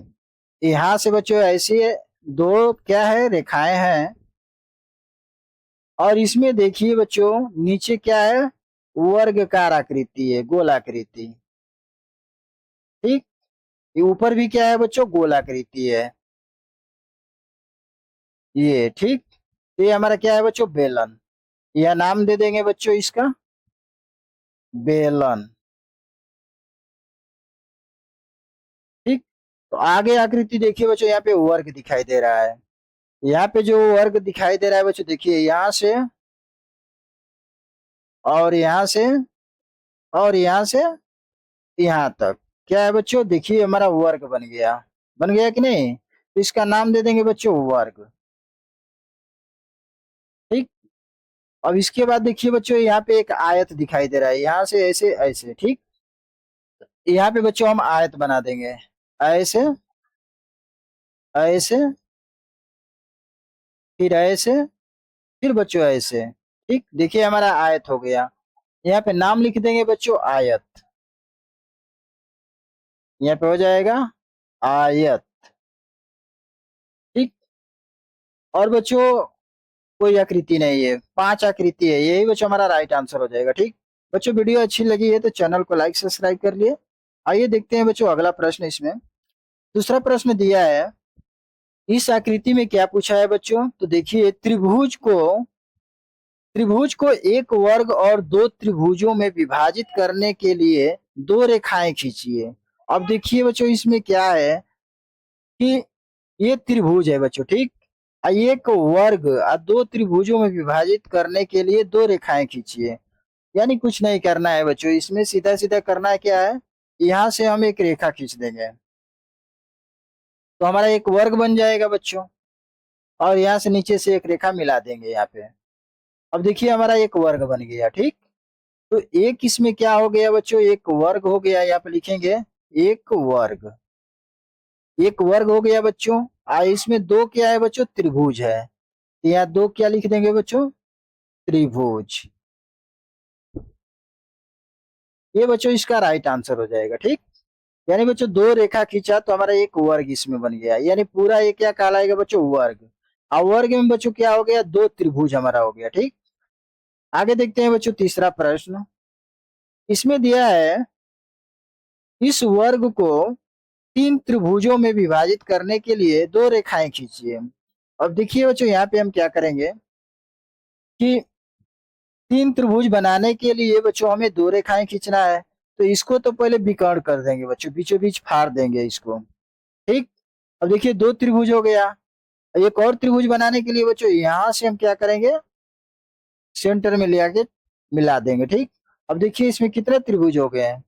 यहाँ से बच्चों ऐसे दो क्या है, रेखाएं हैं। और इसमें देखिए बच्चों नीचे क्या है, वर्गाकार आकृति है, गोलाकृति, ठीक। ये ऊपर भी क्या है बच्चों, गोलाकृति है ये, ठीक। तो ये हमारा क्या है बच्चों, बेलन। यह नाम दे देंगे बच्चों इसका बेलन, ठीक। तो आगे आकृति देखिए बच्चों, यहाँ पे वर्ग दिखाई दे रहा है। यहाँ पे जो वर्ग दिखाई दे रहा है बच्चों देखिए यहाँ से और यहाँ से और यहाँ से यहाँ तक क्या है बच्चों, देखिए हमारा वर्ग बन गया कि नहीं। तो इसका नाम दे देंगे बच्चों वर्ग, ठीक। अब इसके बाद देखिए बच्चों यहाँ पे एक आयत दिखाई दे रहा है, यहाँ से ऐसे ऐसे, ठीक। यहाँ पे बच्चों हम आयत बना देंगे ऐसे ऐसे, फिर ऐसे, फिर बच्चों ऐसे, ठीक। देखिए हमारा आयत हो गया। यहाँ पे नाम लिख देंगे बच्चों आयत। यहाँ पे हो जाएगा आयत, ठीक। और बच्चों कोई आकृति नहीं है, 5 आकृति है, यही बच्चों हमारा राइट आंसर हो जाएगा, ठीक। बच्चों वीडियो अच्छी लगी है तो चैनल को लाइक सब्सक्राइब कर लिए। आइए देखते हैं बच्चों अगला प्रश्न। इसमें दूसरा प्रश्न दिया है, इस आकृति में क्या पूछा है बच्चों। तो देखिए त्रिभुज को एक वर्ग और दो त्रिभुजों में विभाजित करने के लिए दो रेखाएं खींचिए। अब देखिए बच्चों इसमें क्या है कि ये त्रिभुज है बच्चों, ठीक। एक वर्ग और दो त्रिभुजों में विभाजित करने के लिए दो रेखाएं खींचिए। यानी कुछ नहीं करना है बच्चों, इसमें सीधा सीधा करना है क्या है, यहाँ से हम एक रेखा खींच देंगे तो हमारा एक वर्ग बन जाएगा बच्चों। और यहाँ से नीचे से एक रेखा मिला देंगे यहाँ पे। अब देखिए हमारा एक वर्ग बन गया, ठीक। तो एक इसमें क्या हो गया बच्चों, एक वर्ग हो गया। यहाँ पे लिखेंगे एक वर्ग, एक वर्ग हो गया बच्चों। इसमें दो क्या है बच्चों, त्रिभुज है। तो यहाँ दो क्या लिख देंगे बच्चों, त्रिभुज। ये बच्चों इसका राइट आंसर हो जाएगा, ठीक। यानी बच्चों दो रेखा खींचा तो हमारा एक वर्ग इसमें बन गया। यानी पूरा ये क्या कहलाएगा बच्चों, वर्ग। और वर्ग में बच्चों क्या हो गया, दो त्रिभुज हमारा हो गया, ठीक। आगे देखते हैं बच्चों तीसरा प्रश्न। इसमें दिया है, इस वर्ग को तीन त्रिभुजों में विभाजित करने के लिए दो रेखाएं खींचिए। अब देखिए बच्चों यहाँ पे हम क्या करेंगे कि तीन त्रिभुज बनाने के लिए बच्चों हमें दो रेखाएं खींचना है। तो इसको तो पहले विकर्ण कर देंगे बच्चों, बीचों बीच फाड़ देंगे इसको, ठीक। अब देखिए दो त्रिभुज हो गया। एक और त्रिभुज बनाने के लिए बच्चों यहाँ से हम क्या करेंगे, सेंटर में ले आके मिला देंगे, ठीक। अब देखिए इसमें कितने त्रिभुज हो गए हैं,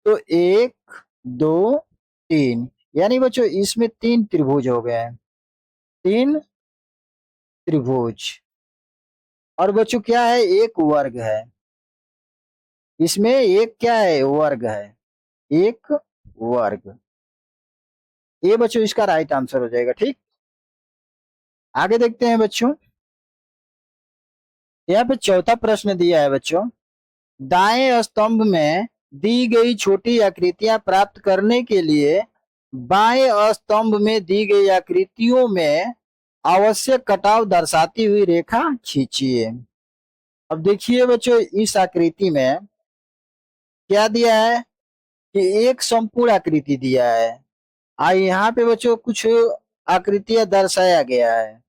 तो एक, दो, तीन। यानी बच्चों इसमें तीन त्रिभुज हो गए हैं, तीन त्रिभुज। और बच्चों क्या है, एक वर्ग है। इसमें एक क्या है, वर्ग है, एक वर्ग। ये बच्चों इसका राइट आंसर हो जाएगा, ठीक। आगे देखते हैं बच्चों। यहाँ पे चौथा प्रश्न दिया है बच्चों, दाएं स्तंभ में दी गई छोटी आकृतियां प्राप्त करने के लिए बाएं स्तंभ में दी गई आकृतियों में आवश्यक कटाव दर्शाती हुई रेखा खींचिए। अब देखिए बच्चों, इस आकृति में क्या दिया है कि एक संपूर्ण आकृति दिया है। यहाँ पे बच्चों कुछ आकृतियां दर्शाया गया है।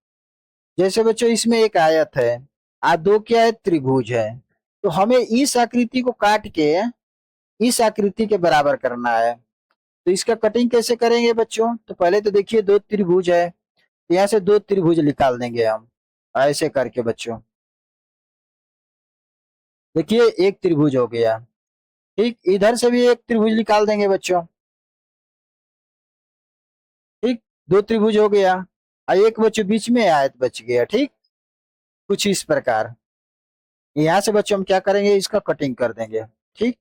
जैसे बच्चों इसमें एक आयत है, दो क्या है, त्रिभुज है। तो हमें इस आकृति को काट के इस आकृति के बराबर करना है। तो इसका कटिंग कैसे करेंगे बच्चों? तो पहले तो देखिए दो त्रिभुज है, तो यहाँ से दो त्रिभुज निकाल देंगे हम ऐसे करके बच्चों। देखिए एक त्रिभुज हो गया। ठीक, इधर से भी एक त्रिभुज निकाल देंगे बच्चों। ठीक, दो त्रिभुज हो गया और एक बच्चों बीच में आयत बच गया। ठीक, कुछ इस प्रकार। यहाँ से बच्चों हम क्या करेंगे, इसका कटिंग कर देंगे। ठीक,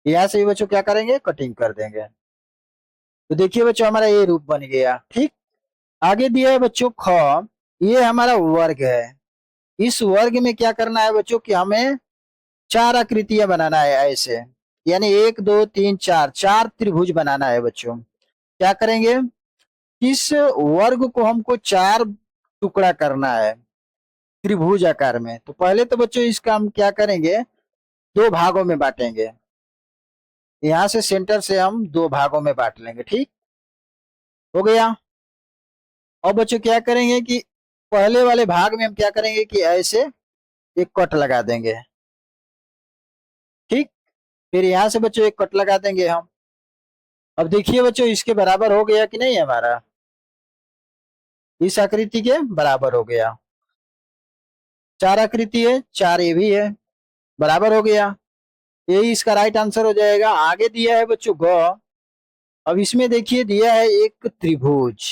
यहाँ से भी बच्चों क्या करेंगे, कटिंग कर देंगे। तो देखिए बच्चों हमारा ये रूप बन गया। ठीक, आगे दिया है बच्चों ख, ये हमारा वर्ग है। इस वर्ग में क्या करना है बच्चों कि हमें चार आकृतियां बनाना है ऐसे, यानी एक दो तीन चार, चार त्रिभुज बनाना है बच्चों। क्या करेंगे, इस वर्ग को हमको चार टुकड़ा करना है त्रिभुज आकार में। तो पहले तो बच्चों इसका हम क्या करेंगे, दो भागों में बांटेंगे। यहां से सेंटर से हम दो भागों में बांट लेंगे। ठीक हो गया। और बच्चों क्या करेंगे कि पहले वाले भाग में हम क्या करेंगे कि ऐसे एक कट लगा देंगे। ठीक, फिर यहां से बच्चों एक कट लगा देंगे हम। अब देखिए बच्चों इसके बराबर हो गया कि नहीं, हमारा इस आकृति के बराबर हो गया। चार आकृति है, चार ये भी है, बराबर हो गया। यही इसका राइट आंसर हो जाएगा। आगे दिया है बच्चों ग। अब इसमें देखिए दिया है एक त्रिभुज।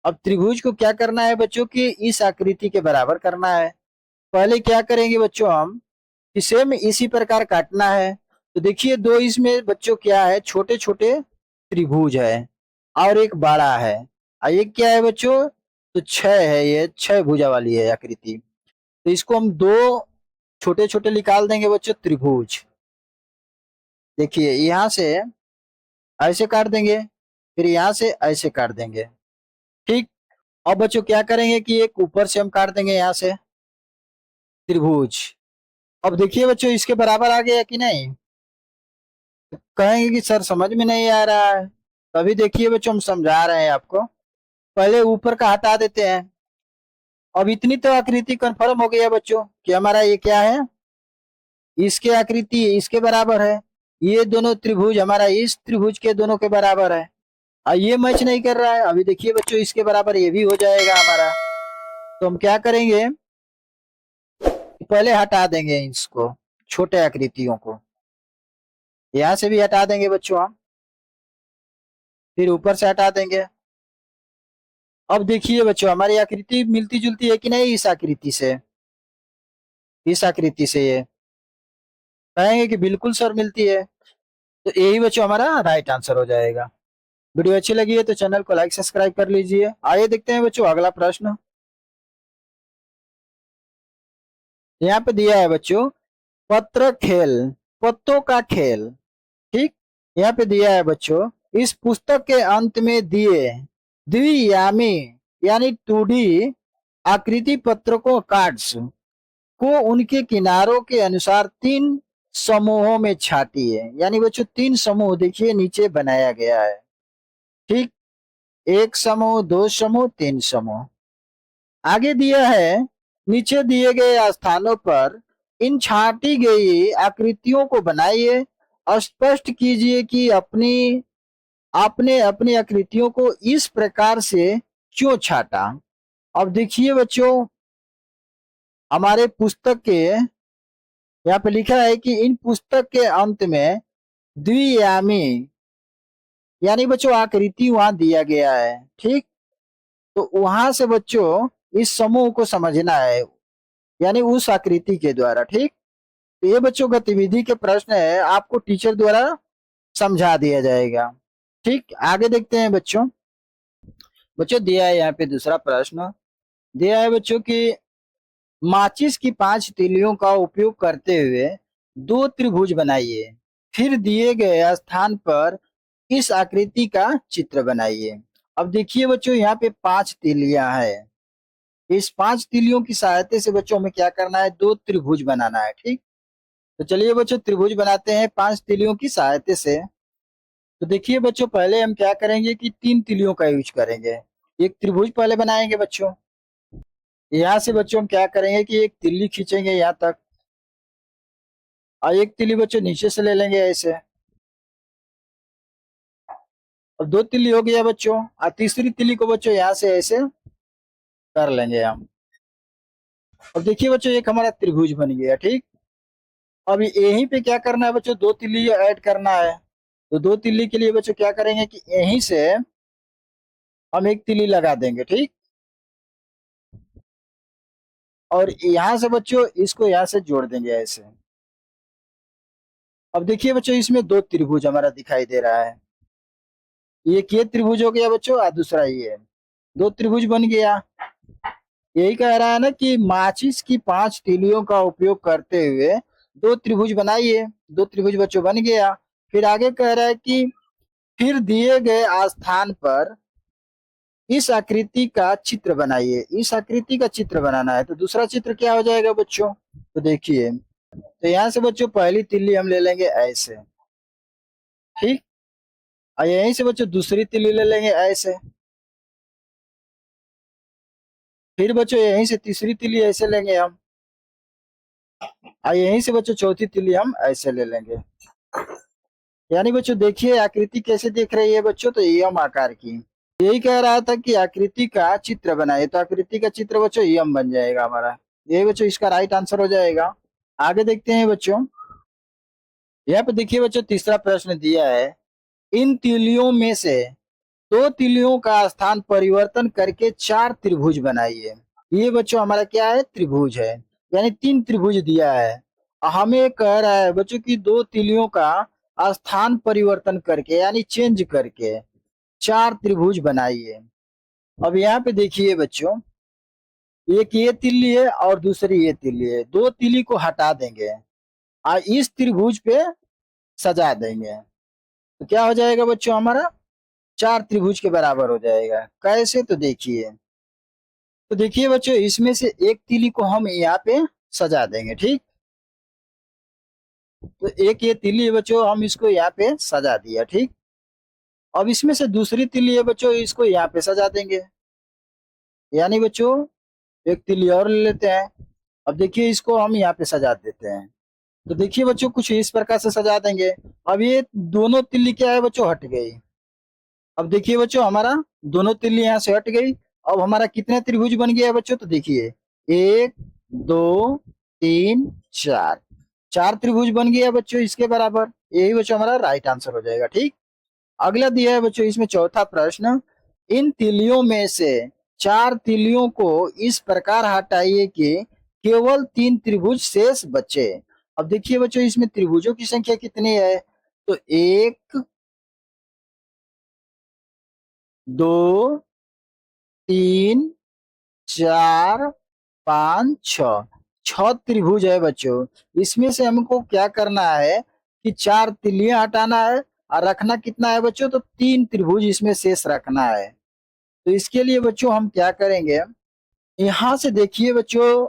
अब त्रिभुज को क्या करना है बच्चों की इस आकृति के बराबर करना है। पहले क्या करेंगे बच्चों हम, कि सेम इसी प्रकार काटना है। तो देखिए दो इसमें बच्चों क्या है, छोटे छोटे त्रिभुज है और एक बड़ा है। और ये क्या है बच्चों, तो छह है, ये छह भुजा वाली है आकृति। तो इसको हम दो छोटे छोटे निकाल देंगे बच्चों त्रिभुज। देखिए यहाँ से ऐसे काट देंगे, फिर यहाँ से ऐसे काट देंगे। ठीक, अब बच्चों क्या करेंगे कि एक ऊपर से हम काट देंगे यहाँ से त्रिभुज। अब देखिए बच्चों इसके बराबर आ गया कि नहीं। कहेंगे कि सर समझ में नहीं आ रहा है, तभी देखिए बच्चों हम समझा रहे हैं आपको। पहले ऊपर का हटा देते हैं। अब इतनी तो आकृति कंफर्म हो गया बच्चों कि हमारा ये क्या है, इसके आकृति इसके बराबर है। ये दोनों त्रिभुज हमारा इस त्रिभुज के दोनों के बराबर है। और ये मैच नहीं कर रहा है। अभी देखिए बच्चों इसके बराबर ये भी हो जाएगा हमारा। तो हम क्या करेंगे, पहले हटा देंगे इसको, छोटे आकृतियों को यहां से भी हटा देंगे बच्चों हम, फिर ऊपर से हटा देंगे। अब देखिए बच्चों हमारी आकृति मिलती जुलती है कि नहीं इस आकृति से, इस आकृति से ये कहेंगे कि बिल्कुल सर मिलती है। तो यही बच्चों हमारा राइट आंसर हो जाएगा। वीडियो अच्छी लगी है तो चैनल को लाइक सब्सक्राइब कर लीजिए। आइए देखते हैं बच्चों अगला प्रश्न। यहाँ पे दिया है बच्चों पत्र खेल, पत्तों का खेल। ठीक, यहाँ पे दिया है बच्चों इस पुस्तक के अंत में दिए द्वियामी यानी 2D आकृति पत्रकों कार्ड्स को उनके किनारों के अनुसार तीन समूहों में छाटिए। यानी बच्चों तीन समूह देखिए नीचे बनाया गया है। ठीक, एक समूह, दो समूह, तीन समूह। आगे दिया है नीचे दिए गए स्थानों पर इन छाटी गई आकृतियों को बनाइए। स्पष्ट कीजिए कि आपने अपनी आकृतियों को इस प्रकार से क्यों छाटा। अब देखिए बच्चों हमारे पुस्तक के यहाँ पे लिखा है कि इन पुस्तक के अंत में द्वियामी यानी बच्चों आकृति वहां दिया गया है। ठीक, तो वहां से बच्चों इस समूह को समझना है, यानी उस आकृति के द्वारा। ठीक, तो ये बच्चों गतिविधि के प्रश्न है, आपको टीचर द्वारा समझा दिया जाएगा। ठीक, आगे देखते हैं बच्चों। बच्चों दिया है यहाँ पे दूसरा प्रश्न दिया है बच्चों की माचिस की 5 तीलियों का उपयोग करते हुए दो त्रिभुज बनाइए। फिर दिए गए स्थान पर इस आकृति का चित्र बनाइए। अब देखिए बच्चों, यहाँ पे 5 तीलियां है। इस 5 तीलियों की सहायता से बच्चों हमें क्या करना है, 2 त्रिभुज बनाना है। ठीक, तो चलिए बच्चों त्रिभुज बनाते हैं 5 तीलियों की सहायता से। तो देखिए बच्चों, पहले हम क्या करेंगे कि 3 तीलियों का यूज करेंगे। एक त्रिभुज पहले बनाएंगे बच्चों। यहाँ से बच्चों हम क्या करेंगे कि एक तिल्ली खींचेंगे यहाँ तक, और एक तिल्ली बच्चों नीचे से ले लेंगे ऐसे, और 2 तिल्ली हो गया बच्चों, और तीसरी तिल्ली को बच्चों यहाँ से ऐसे कर लेंगे हम। अब देखिए बच्चों, एक हमारा त्रिभुज बन गया। ठीक, अब यहीं पे क्या करना है बच्चों, 2 तिल्ली ऐड करना है। तो 2 तिल्ली के लिए बच्चों क्या करेंगे कि यहीं से हम एक तिल्ली लगा देंगे। ठीक, और यहाँ से बच्चों इसको यहाँ से जोड़ देंगे ऐसे। अब देखिए बच्चों, इसमें 2 त्रिभुज हमारा दिखाई दे रहा है। एक ये त्रिभुज हो गया बच्चों, और दूसरा ये, 2 त्रिभुज बन गया। यही कह रहा है ना कि माचिस की 5 तीलियों का उपयोग करते हुए 2 त्रिभुज बनाइए। 2 त्रिभुज बच्चों बन गया। फिर आगे कह रहा है कि फिर दिए गए स्थान पर इस आकृति का चित्र बनाइए। इस आकृति का चित्र बनाना है, तो दूसरा चित्र क्या हो जाएगा बच्चों, तो देखिए, तो यहाँ से बच्चों पहली तिल्ली हम ले लेंगे ऐसे। ठीक, और यहीं से बच्चों दूसरी तिल्ली ले लेंगे ऐसे। फिर बच्चों यहीं से तीसरी तिल्ली ऐसे लेंगे हम, और यहीं से बच्चों चौथी तिल्ली हम ऐसे ले लेंगे। यानी बच्चों देखिए आकृति कैसे दिख रही है बच्चों, तो एम आकार की। यही कह रहा था कि आकृति का चित्र बनाए, तो आकृति का चित्र बच्चों एम बन जाएगा हमारा। यही बच्चों इसका राइट आंसर हो जाएगा। आगे देखते हैं बच्चों। यहाँ पे देखिए बच्चों, तीसरा प्रश्न दिया है, इन तीलियों में से 2 तीलियों का स्थान परिवर्तन करके 4 त्रिभुज बनाइए। ये बच्चों हमारा क्या है, त्रिभुज है। यानी 3 त्रिभुज दिया है, हमें कह रहा है बच्चों की 2 तीलियों का स्थान परिवर्तन करके यानी चेंज करके 4 त्रिभुज बनाइए। अब यहाँ पे देखिए बच्चों, एक ये तिल्ली है और दूसरी ये तिल्ली है। 2 तिल्ली को हटा देंगे और इस त्रिभुज पे सजा देंगे, तो क्या हो जाएगा बच्चों, हमारा 4 त्रिभुज के बराबर हो जाएगा। कैसे, तो देखिए बच्चों, इसमें से एक तिल्ली को हम यहाँ पे सजा देंगे। ठीक, तो एक ये तिल्ली है बच्चों, हम इसको यहाँ पे सजा दिया। ठीक, अब इसमें से दूसरी तिल्ली है बच्चों, इसको यहाँ पे सजा देंगे। यानी बच्चों एक तिल्ली और ले लेते हैं। अब देखिए इसको हम यहाँ पे सजा देते हैं। तो देखिए बच्चों कुछ इस प्रकार से सजा देंगे। अब ये दोनों तिल्ली क्या है बच्चों, हट गई। अब देखिए बच्चों, हमारा दोनों तिल्ली यहाँ से हट गई। अब हमारा कितने त्रिभुज बन गया है बच्चों, तो देखिए 1 2 3 4, 4 त्रिभुज बन गया बच्चों इसके बराबर। यही बच्चों हमारा राइट आंसर हो जाएगा। ठीक, अगला दिया है बच्चों इसमें चौथा प्रश्न, इन तिलियों में से 4 तिलियों को इस प्रकार हटाइए कि केवल 3 त्रिभुज शेष बचे। अब देखिए बच्चों, इसमें त्रिभुजों की संख्या कितनी है, तो 1 2 3 4 5 6, 6 त्रिभुज है बच्चों। इसमें से हमको क्या करना है कि 4 तिलियां हटाना है, और रखना कितना है बच्चों, तो 3 त्रिभुज इसमें शेष रखना है। तो इसके लिए बच्चों हम क्या करेंगे, यहाँ से देखिए बच्चों,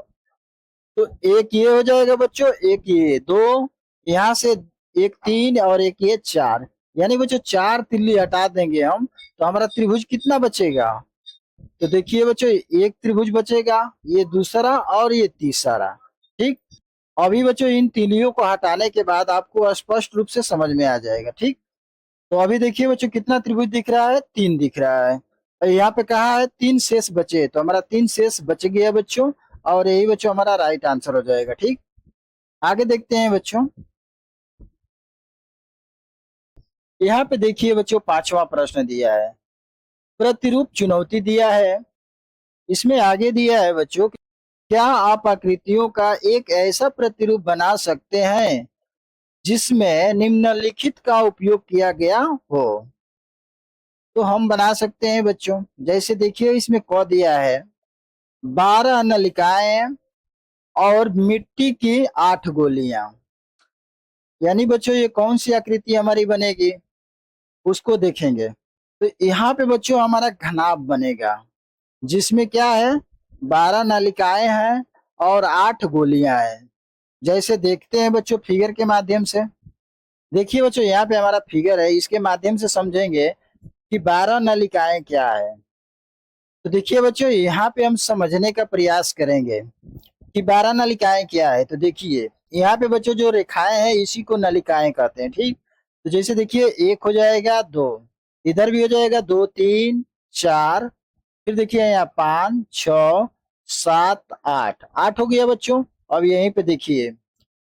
तो एक ये हो जाएगा बच्चों, एक ये 2, यहाँ से एक 3 और एक ये 4। यानी बच्चों 4 तिल्ली हटा देंगे हम, तो हमारा त्रिभुज कितना बचेगा, तो देखिए बच्चों एक त्रिभुज बचेगा, ये दूसरा और ये तीसरा। ठीक, अभी बच्चों इन तिलियों को हटाने के बाद आपको स्पष्ट रूप से समझ में आ जाएगा। ठीक, तो अभी देखिए बच्चों कितना त्रिभुज दिख रहा है, 3 दिख रहा है। और यहाँ पे कहा है 3 शेष बचे, तो हमारा 3 शेष बच गया बच्चों, और यही बच्चों हमारा राइट आंसर हो जाएगा। ठीक, आगे देखते हैं बच्चों। यहाँ पे देखिए बच्चों पांचवा प्रश्न दिया है, प्रतिरूप चुनौती दिया है। इसमें आगे दिया है बच्चों, क्या आप आकृतियों का एक ऐसा प्रतिरूप बना सकते हैं जिसमें निम्नलिखित का उपयोग किया गया हो। तो हम बना सकते हैं बच्चों, जैसे देखिए इसमें क दिया है 12 नलिकाएं और मिट्टी की 8 गोलियां। यानी बच्चों ये कौन सी आकृति हमारी बनेगी उसको देखेंगे। तो यहाँ पे बच्चों हमारा घनाभ बनेगा, जिसमें क्या है 12 नलिकाएं हैं और 8 गोलियां हैं। जैसे देखते हैं बच्चों फिगर के माध्यम से। देखिए बच्चों यहाँ पे हमारा फिगर है, इसके माध्यम से समझेंगे कि 12 नलिकाएं क्या है। तो देखिए बच्चों यहाँ पे हम समझने का प्रयास करेंगे कि 12 नलिकाएं क्या है। तो देखिए यहाँ पे बच्चों जो रेखाएं हैं इसी को नलिकाएं कहते हैं, ठीक। तो जैसे देखिए एक हो जाएगा, दो इधर भी हो जाएगा, दो तीन चार, फिर देखिए यहाँ 5 6 7 8, 8 हो गया बच्चों। अब यहीं पे देखिए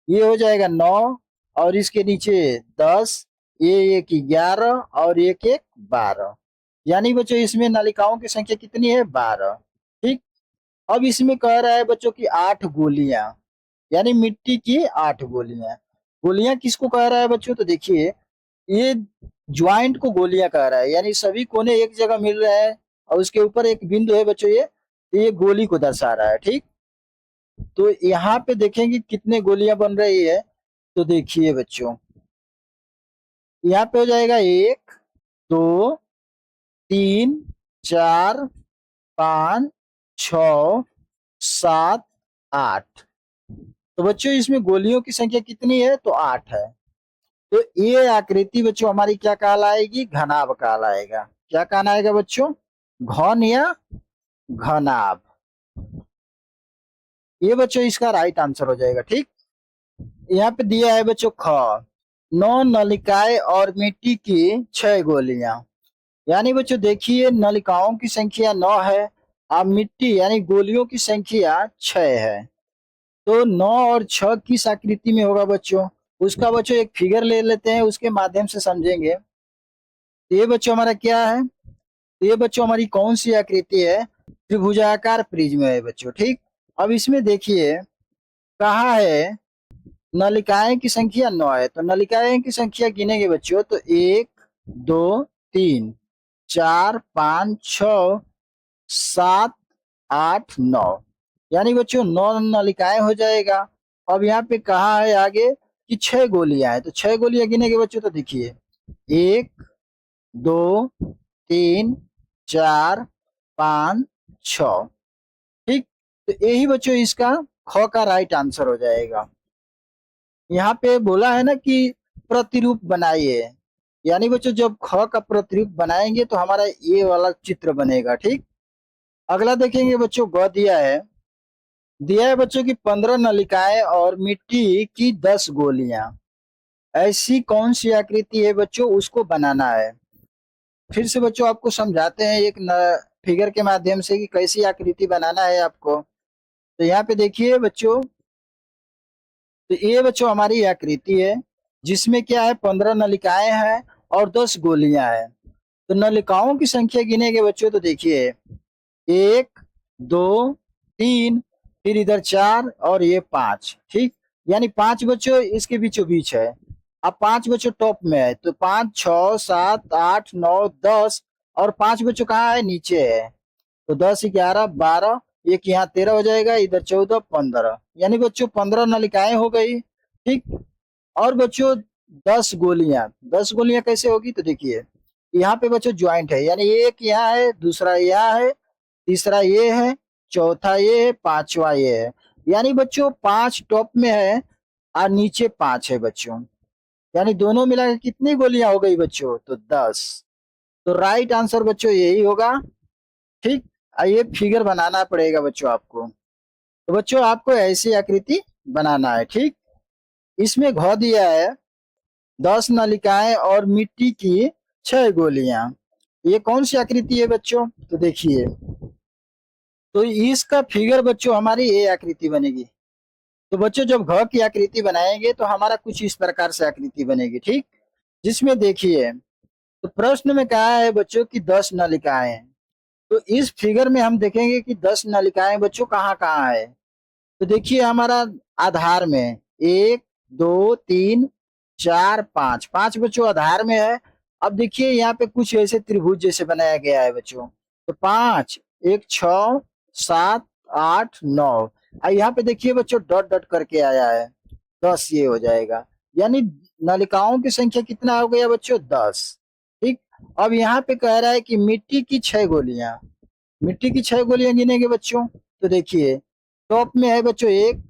ये हो जाएगा 9 और इसके नीचे 10, ये एक 11 और एक एक 12। यानी बच्चों इसमें नलिकाओं की संख्या कितनी है 12, ठीक। अब इसमें कह रहा है बच्चों की 8 गोलियां, यानी मिट्टी की 8 गोलियां। गोलियां किसको कह रहा है बच्चों? तो देखिए ये ज्वाइंट को गोलियां कह रहा है, यानी सभी कोने एक जगह मिल रहे हैं और उसके ऊपर एक बिंदु है बच्चों, ये गोली को दर्शा रहा है, ठीक। तो यहाँ पे देखेंगे कितने गोलियां बन रही है। तो देखिए बच्चों यहाँ पे हो जाएगा 1 2 3 4 5 6 7 8। तो बच्चों इसमें गोलियों की संख्या कितनी है? तो 8 है। तो ये आकृति बच्चों हमारी क्या कहलाएगी? घनाभ कहलाएगा। क्या कहलाएगा बच्चों? घन या घनाभ। ये बच्चों इसका राइट आंसर हो जाएगा, ठीक। यहाँ पे दिया है बच्चों ख, 9 नलिकाएं और मिट्टी की 6 गोलियां। यानी बच्चों देखिए नलिकाओं की संख्या 9 है और मिट्टी यानी गोलियों की संख्या 6 है। तो 9 और 6 किस आकृति में होगा बच्चों? उसका बच्चों एक फिगर ले लेते हैं, उसके माध्यम से समझेंगे। ये बच्चों हमारा क्या है? ये बच्चों हमारी कौन सी आकृति है? त्रिभुजाकार प्रिज्म है बच्चों, ठीक। अब इसमें देखिए कहा है नलिकाएं की संख्या 9 है, तो नलिकाएं की संख्या गिनेंगे बच्चों तो 1 2 3 4 5 6 7 8 9, यानी बच्चों 9 नलिकाएं हो जाएगा। अब यहाँ पे कहा है आगे कि 6 गोलियां है, तो 6 गोलियां गिनेंगे बच्चों तो देखिए 1 2 3 4 5 6, ठीक। तो यही बच्चों इसका ख का राइट आंसर हो जाएगा। यहाँ पे बोला है ना कि प्रतिरूप बनाइए, यानी बच्चों जब ख का प्रतिरूप बनाएंगे तो हमारा ये वाला चित्र बनेगा, ठीक। अगला देखेंगे बच्चों ग दिया है बच्चों की 15 नलिकाएं और मिट्टी की 10 गोलियां। ऐसी कौन सी आकृति है बच्चों? उसको बनाना है। फिर से बच्चों आपको समझाते हैं एक फिगर के माध्यम से कि कैसी आकृति बनाना है आपको। तो यहाँ पे देखिए बच्चों, तो ये बच्चों हमारी आकृति है जिसमें क्या है 15 नलिकाएं हैं और 10 गोलियां हैं। तो नलिकाओं की संख्या गिनेंगे बच्चों तो देखिए 1 2 3, फिर इधर 4 और ये 5, ठीक। यानी 5 बच्चों इसके बीचों बीच है। अब 5 बच्चों टॉप में है, तो 5 6 7 8 9 10 और 5 बच्चों कहाँ है? नीचे है। तो 10 11 12, एक यहाँ 13 हो जाएगा, इधर 14 15, यानी बच्चों 15 नलिकाएं हो गई, ठीक। और बच्चों 10 गोलियां कैसे होगी? तो देखिए यहाँ पे बच्चों ज्वाइंट है, यानी एक यहाँ है, दूसरा यहाँ है, तीसरा ये है, चौथा ये है, पांचवा ये है। यानी बच्चों 5 टॉप में है और नीचे 5 है बच्चों। यानी दोनों मिलाकर कितनी गोलियां हो गई बच्चों? तो 10। तो राइट आंसर बच्चों यही होगा, ठीक। ये फिगर बनाना पड़ेगा बच्चों आपको। तो बच्चों आपको ऐसी आकृति बनाना है, ठीक। इसमें घ दिया है 10 नलिकाएं और मिट्टी की 6 गोलियां। ये कौन सी आकृति है बच्चों? तो देखिए, तो इसका फिगर बच्चों हमारी ये आकृति बनेगी। तो बच्चों जब घ की आकृति बनाएंगे तो हमारा कुछ इस प्रकार से आकृति बनेगी, ठीक। जिसमें देखिए तो प्रश्न में कहा है बच्चों की 10 नलिकाएं हैं। तो इस फिगर में हम देखेंगे कि 10 नलिकाएं बच्चों कहाँ कहाँ है। तो देखिए हमारा आधार में 1 2 3 4 5, 5 बच्चों आधार में है। अब देखिए यहाँ पे कुछ ऐसे त्रिभुज जैसे बनाया गया है बच्चों। तो 5 1 6 7 8 9, और यहाँ पे देखिए बच्चों डॉट डॉट करके आया है 10, ये हो जाएगा। यानी नलिकाओं की संख्या कितना हो गया बच्चों, 10। ठीक। अब यहाँ पे कह रहा है कि मिट्टी की 6 गोलियां, मिट्टी की 6 गोलियां गिनेंगे बच्चों। तो देखिए टॉप में है बच्चों 1,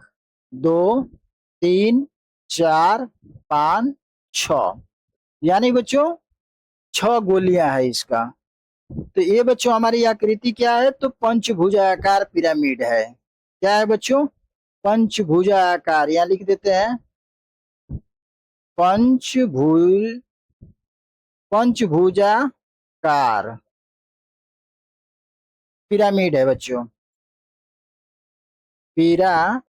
2, 3, 4, 5, 6, यानी बच्चों 6 गोलियां है इसका। तो ये बच्चों हमारी आकृति क्या है, तो पंचभुजाकार पिरामिड है। क्या है बच्चों, पंचभुजाकार, यहाँ लिख देते हैं पंचभुज पंचभुजाकार पिरामिड है बच्चों, पीरा।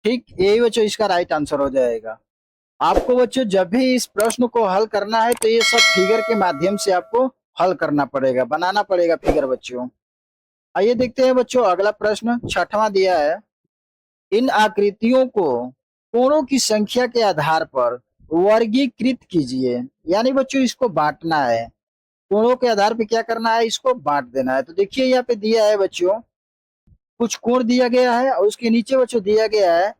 ठीक, यही बच्चों इसका राइट आंसर हो जाएगा। आपको बच्चों जब भी इस प्रश्न को हल करना है तो ये सब फिगर के माध्यम से आपको हल करना पड़ेगा, बनाना पड़ेगा फिगर बच्चों। आइए देखते हैं बच्चों अगला प्रश्न, छठवां दिया है। इन आकृतियों को कोणों की संख्या के आधार पर वर्गीकृत कीजिए, यानी बच्चों इसको बांटना है। कोणों के आधार पे क्या करना है, इसको बांट देना है। तो देखिए यहाँ पे दिया है बच्चों, कुछ कोण दिया गया है और उसके नीचे बच्चों दिया गया है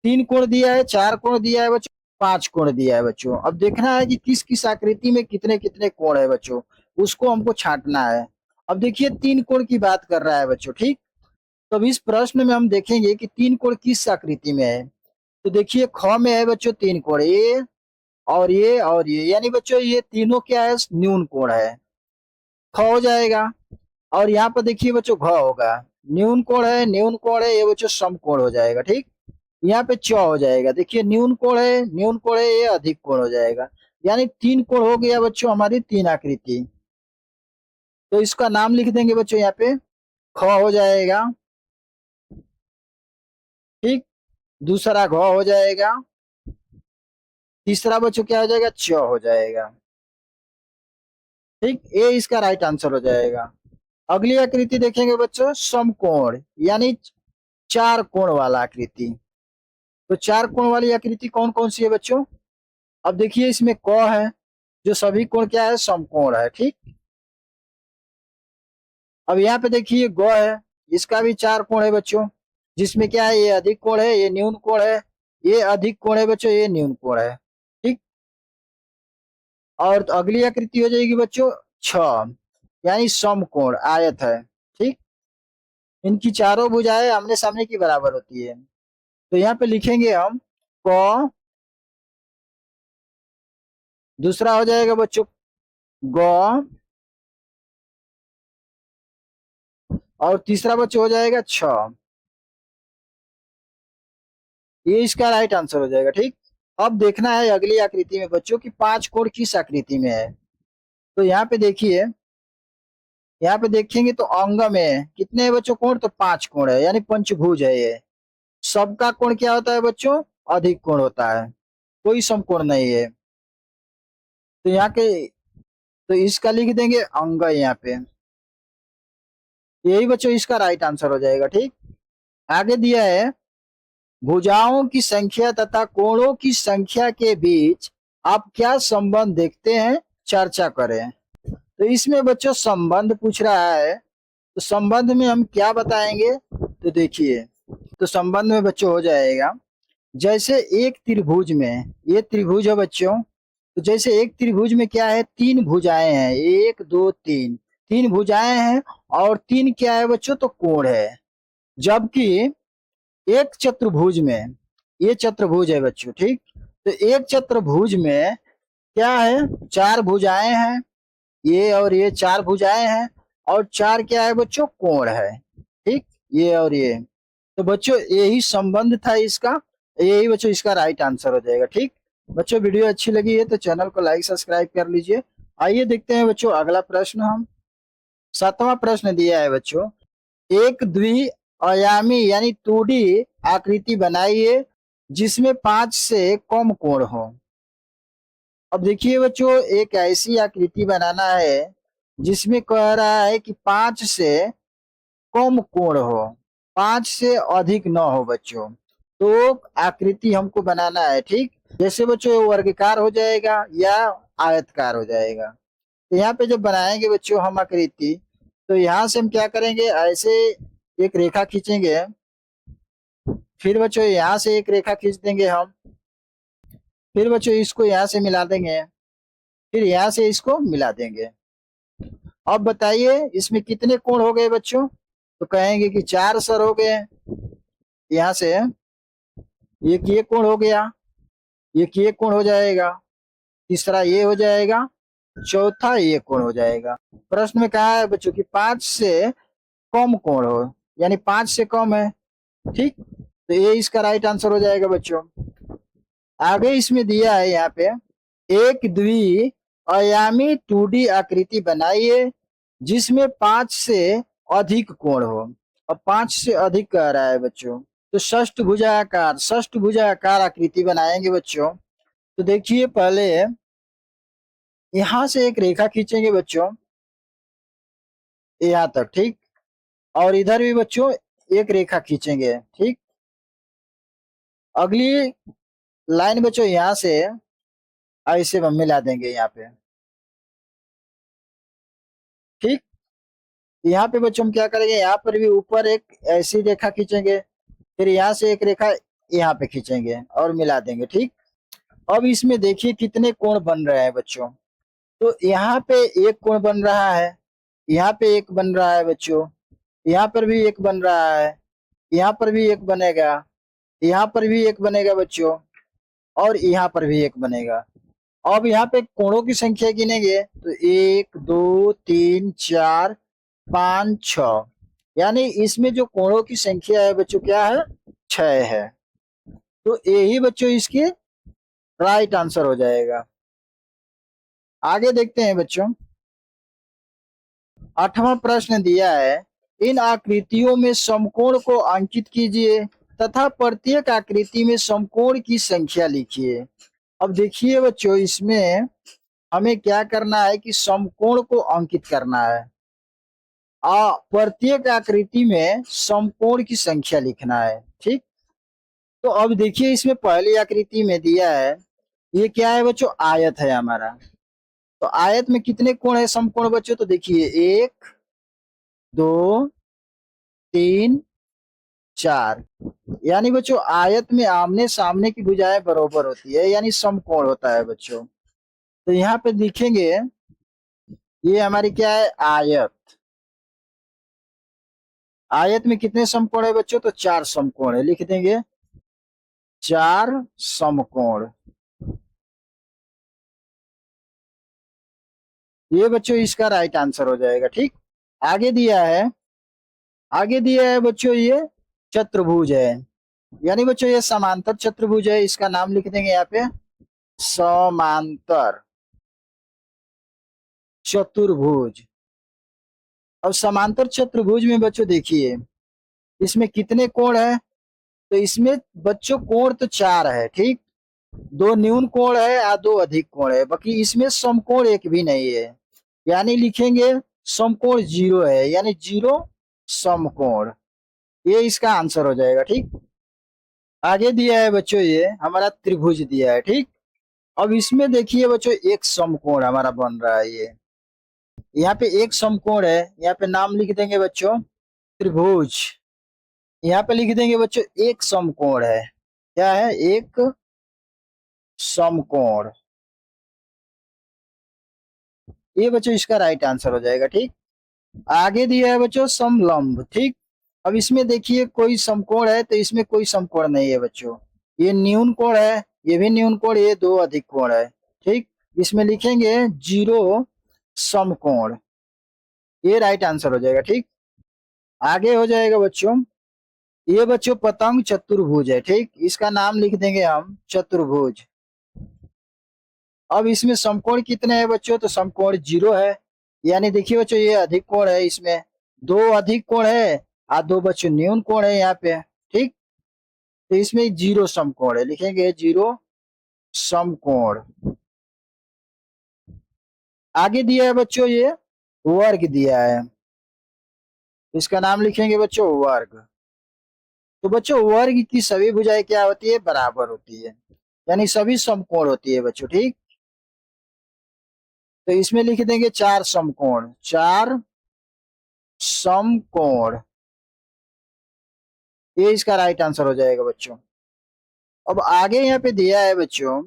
3 कोण दिया है, 4 कोण दिया है बच्चों, 5 कोण दिया है बच्चों। अब देखना है कि किस किस आकृति में कितने कितने कोण है बच्चों, उसको हमको छांटना है। अब देखिए 3 कोण की बात कर रहा है बच्चों। ठीक, तो अब इस प्रश्न में हम देखेंगे कि 3 कोण किस आकृति में है। तो देखिए ख में है बच्चों 3 कोण, ये और ये और ये, यानी बच्चों ये तीनों क्या है, न्यून कोण है, ख हो जाएगा। और यहाँ पर देखिए बच्चों घ होगा, न्यून कोण है, न्यून कोण है, ये बच्चों सम कोण हो जाएगा। ठीक, यहाँ पे च हो जाएगा, देखिए न्यून कोण है, न्यून कोण है, ये अधिक कोण हो जाएगा। यानी 3 कोण हो गया बच्चों हमारी 3 आकृति। तो इसका नाम लिख देंगे बच्चों यहाँ पे, ख हो जाएगा। ठीक, दूसरा घ हो जाएगा, तीसरा बच्चों क्या हो जाएगा, च हो जाएगा। ठीक, ये इसका राइट आंसर हो जाएगा। अगली आकृति देखेंगे बच्चों, समकोण, यानी 4 कोण वाला आकृति। तो 4 कोण वाली आकृति कौन कौन सी है बच्चों। अब देखिए इसमें क है, जो सभी कोण क्या है, समकोण है। ठीक, अब यहाँ पे देखिए ग है, इसका भी 4 कोण है बच्चों, जिसमें क्या है, ये अधिक कोण है, ये न्यून कोण है, ये अधिक कोण है बच्चों, ये न्यून कोण है। ठीक, और तो अगली आकृति हो जाएगी बच्चों 6, यानी समकोण आयत है। ठीक, इनकी चारों भुजाएं आमने सामने की बराबर होती है। तो यहाँ पे लिखेंगे हम क, दूसरा हो जाएगा बच्चों ग, और तीसरा बच्चों हो जाएगा 6। ये इसका राइट आंसर हो जाएगा। ठीक, अब देखना है अगली आकृति में बच्चों की 5 कोण किस आकृति में है। तो यहाँ पे देखिए, यहाँ पे देखेंगे तो अंग में कितने है बच्चों कोण, तो 5 कोण है, यानी पंचभुज है ये। सबका कोण क्या होता है बच्चों, अधिक कोण होता है, कोई समकोण नहीं है। तो यहाँ के, तो इसका लिख देंगे अंग यहाँ पे, यही बच्चों इसका राइट आंसर हो जाएगा। ठीक, आगे दिया है भुजाओं की संख्या तथा कोणों की संख्या के बीच आप क्या संबंध देखते हैं, चर्चा करें। तो इसमें बच्चों संबंध पूछ रहा है, तो संबंध में हम क्या बताएंगे। तो देखिए, तो संबंध में बच्चों हो जाएगा, जैसे एक त्रिभुज में, ये त्रिभुज है बच्चों, तो जैसे एक त्रिभुज में क्या है, 3 भुजाएं हैं, 1 2 3, 3 भुजाएं हैं, और 3 क्या है बच्चों, तो कोण है। जबकि एक चतुर्भुज में, ये चतुर्भुज है बच्चों। ठीक, तो एक चतुर्भुज में क्या है, 4 भुजाएं हैं, ये और ये 4 भुजाएं हैं, और 4 क्या है बच्चों, कोण है। ठीक, ये और ये, तो बच्चों यही संबंध था इसका, यही बच्चों इसका राइट आंसर हो जाएगा। ठीक, बच्चों वीडियो अच्छी लगी है तो चैनल को लाइक सब्सक्राइब कर लीजिए। आइए देखते हैं बच्चों अगला प्रश्न, हम 7वां प्रश्न दिया है बच्चों, एक द्विआयामी यानी 2D आकृति बनाइए जिसमें 5 से कम कोण हो। अब देखिए बच्चों, एक ऐसी आकृति बनाना है जिसमें कह रहा है कि 5 से कम कोण हो, 5 से अधिक न हो बच्चों। तो आकृति हमको बनाना है। ठीक, जैसे बच्चों वर्गाकार हो जाएगा या आयतकार हो जाएगा। तो यहाँ पे जब बनाएंगे बच्चों हम आकृति, तो यहाँ से हम क्या करेंगे, ऐसे एक रेखा खींचेंगे, फिर बच्चों यहाँ से एक रेखा खींच देंगे हम, फिर बच्चों इसको यहाँ से मिला देंगे, फिर यहाँ से इसको मिला देंगे। अब बताइए इसमें कितने कोण हो गए बच्चों? तो कहेंगे कि 4 सर हो गए। यहाँ से एक ये कोण हो गया, एक ये कोण हो जाएगा, तीसरा ये हो जाएगा, चौथा ये कोण हो जाएगा। प्रश्न में कहा है बच्चों कि 5 से कम कोण हो, यानी 5 से कम है। ठीक, तो ये इसका राइट आंसर हो जाएगा बच्चों। आगे इसमें दिया है यहाँ पे, एक द्वि आयामी 2D आकृति बनाइए जिसमें 5 से अधिक कोण हो। अब 5 से अधिक कह रहा है बच्चों, तो षष्ठ भुजाकार आकृति बनाएंगे बच्चों। तो देखिए पहले यहां से एक रेखा खींचेंगे बच्चों यहाँ तक, ठीक, और इधर भी बच्चों एक रेखा खींचेंगे। ठीक, अगली लाइन बच्चों यहाँ से ऐसे हम मिला देंगे यहाँ पे। ठीक, यहाँ पे बच्चों हम क्या करेंगे, यहाँ पर भी ऊपर एक ऐसी रेखा खींचेंगे, फिर यहाँ से एक रेखा यहाँ पे खींचेंगे और मिला देंगे। ठीक, अब इसमें देखिए कितने कोण बन रहे हैं बच्चों। तो यहाँ पे एक कोण बन रहा है, यहाँ पे एक बन रहा है बच्चों, यहाँ पर भी एक बन रहा है, यहाँ पर भी एक बनेगा, यहाँ पर भी एक बनेगा बच्चों, और यहाँ पर भी एक बनेगा। अब यहाँ पे कोणों की संख्या गिनेंगे तो 1 2 3 4 5 6, यानी इसमें जो कोणों की संख्या है बच्चों क्या है, 6 है। तो यही बच्चों इसके राइट आंसर हो जाएगा। आगे देखते हैं बच्चों, 8वां प्रश्न दिया है, इन आकृतियों में समकोण को अंकित कीजिए तथा प्रत्येक आकृति में समकोण की संख्या लिखिए। अब देखिए बच्चों इसमें हमें क्या करना है कि समकोण को अंकित करना है, प्रत्येक आकृति में समकोण की संख्या लिखना है। ठीक, तो अब देखिए इसमें पहली आकृति में दिया है, ये क्या है बच्चों, आयत है हमारा। तो आयत में कितने कोण है समकोण बच्चों? तो देखिए 1 2 3 4, यानी बच्चों आयत में आमने सामने की भुजाएं बराबर होती है, यानी समकोण होता है बच्चों। तो यहाँ पे लिखेंगे ये हमारी क्या है, आयत। आयत में कितने समकोण है बच्चों? तो 4 समकोण है, लिख देंगे 4 समकोण। ये बच्चों इसका राइट आंसर हो जाएगा। ठीक, आगे दिया है बच्चों ये चतुर्भुज है, यानी बच्चों ये समांतर चतुर्भुज है, इसका नाम लिख देंगे यहाँ पे समांतर चतुर्भुज। अब समांतर चतुर्भुज में बच्चों देखिए इसमें कितने कोण है? तो इसमें बच्चों कोण तो 4 है, ठीक, 2 न्यून कोण है और 2 अधिक कोण है, बाकी इसमें समकोण एक भी नहीं है, यानी लिखेंगे समकोण 0 है, यानी 0 समकोण। ये इसका आंसर हो जाएगा। ठीक, आगे दिया है बच्चों ये हमारा त्रिभुज दिया है। ठीक, अब इसमें देखिए बच्चों एक समकोण हमारा बन रहा है, ये यहाँ पे एक समकोण है, यहाँ पे नाम लिख देंगे बच्चों त्रिभुज। यहाँ पे लिख देंगे बच्चों एक समकोण है, क्या है, एक समकोण। ये बच्चों इसका राइट आंसर हो जाएगा। ठीक, आगे दिया है बच्चों समलंब। ठीक, अब इसमें देखिए कोई समकोण है तो इसमें कोई समकोण नहीं है बच्चों, ये न्यून कोण है, ये भी न्यून कोण, ये 2 अधिक कोण है। ठीक, इसमें लिखेंगे 0 समकोण, ये राइट आंसर हो जाएगा। ठीक, आगे हो जाएगा बच्चों, ये बच्चों पतंग चतुर्भुज है। ठीक, इसका नाम लिख देंगे हम चतुर्भुज। अब इसमें समकोण कितने हैं बच्चों? तो समकोण 0 है, यानी देखिए बच्चों ये अधिक कोण है, इसमें 2 अधिक कोण है और 2 बच्चों न्यून कोण है यहाँ पे। ठीक, तो इसमें 0 समकोण है, लिखेंगे 0 समकोण। आगे दिया है बच्चों ये वर्ग दिया है, इसका नाम लिखेंगे बच्चों वर्ग। तो बच्चों वर्ग की सभी भुजाएं क्या होती है, बराबर होती है, यानी सभी समकोण होती है बच्चों। ठीक, तो इसमें लिख देंगे 4 समकोण, 4 समकोण, ये इसका राइट आंसर हो जाएगा बच्चों। अब आगे यहाँ पे दिया है बच्चों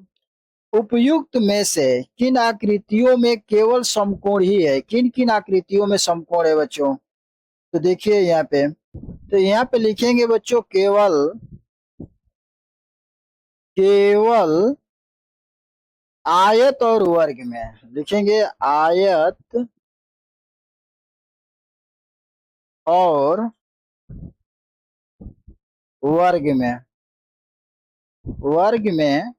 उपयुक्त में से किन आकृतियों में केवल समकोण ही है? किन किन आकृतियों में समकोण है बच्चों? तो देखिए यहाँ पे, तो यहाँ पे लिखेंगे बच्चों केवल, केवल आयत और वर्ग में। लिखेंगे आयत और वर्ग में। वर्ग में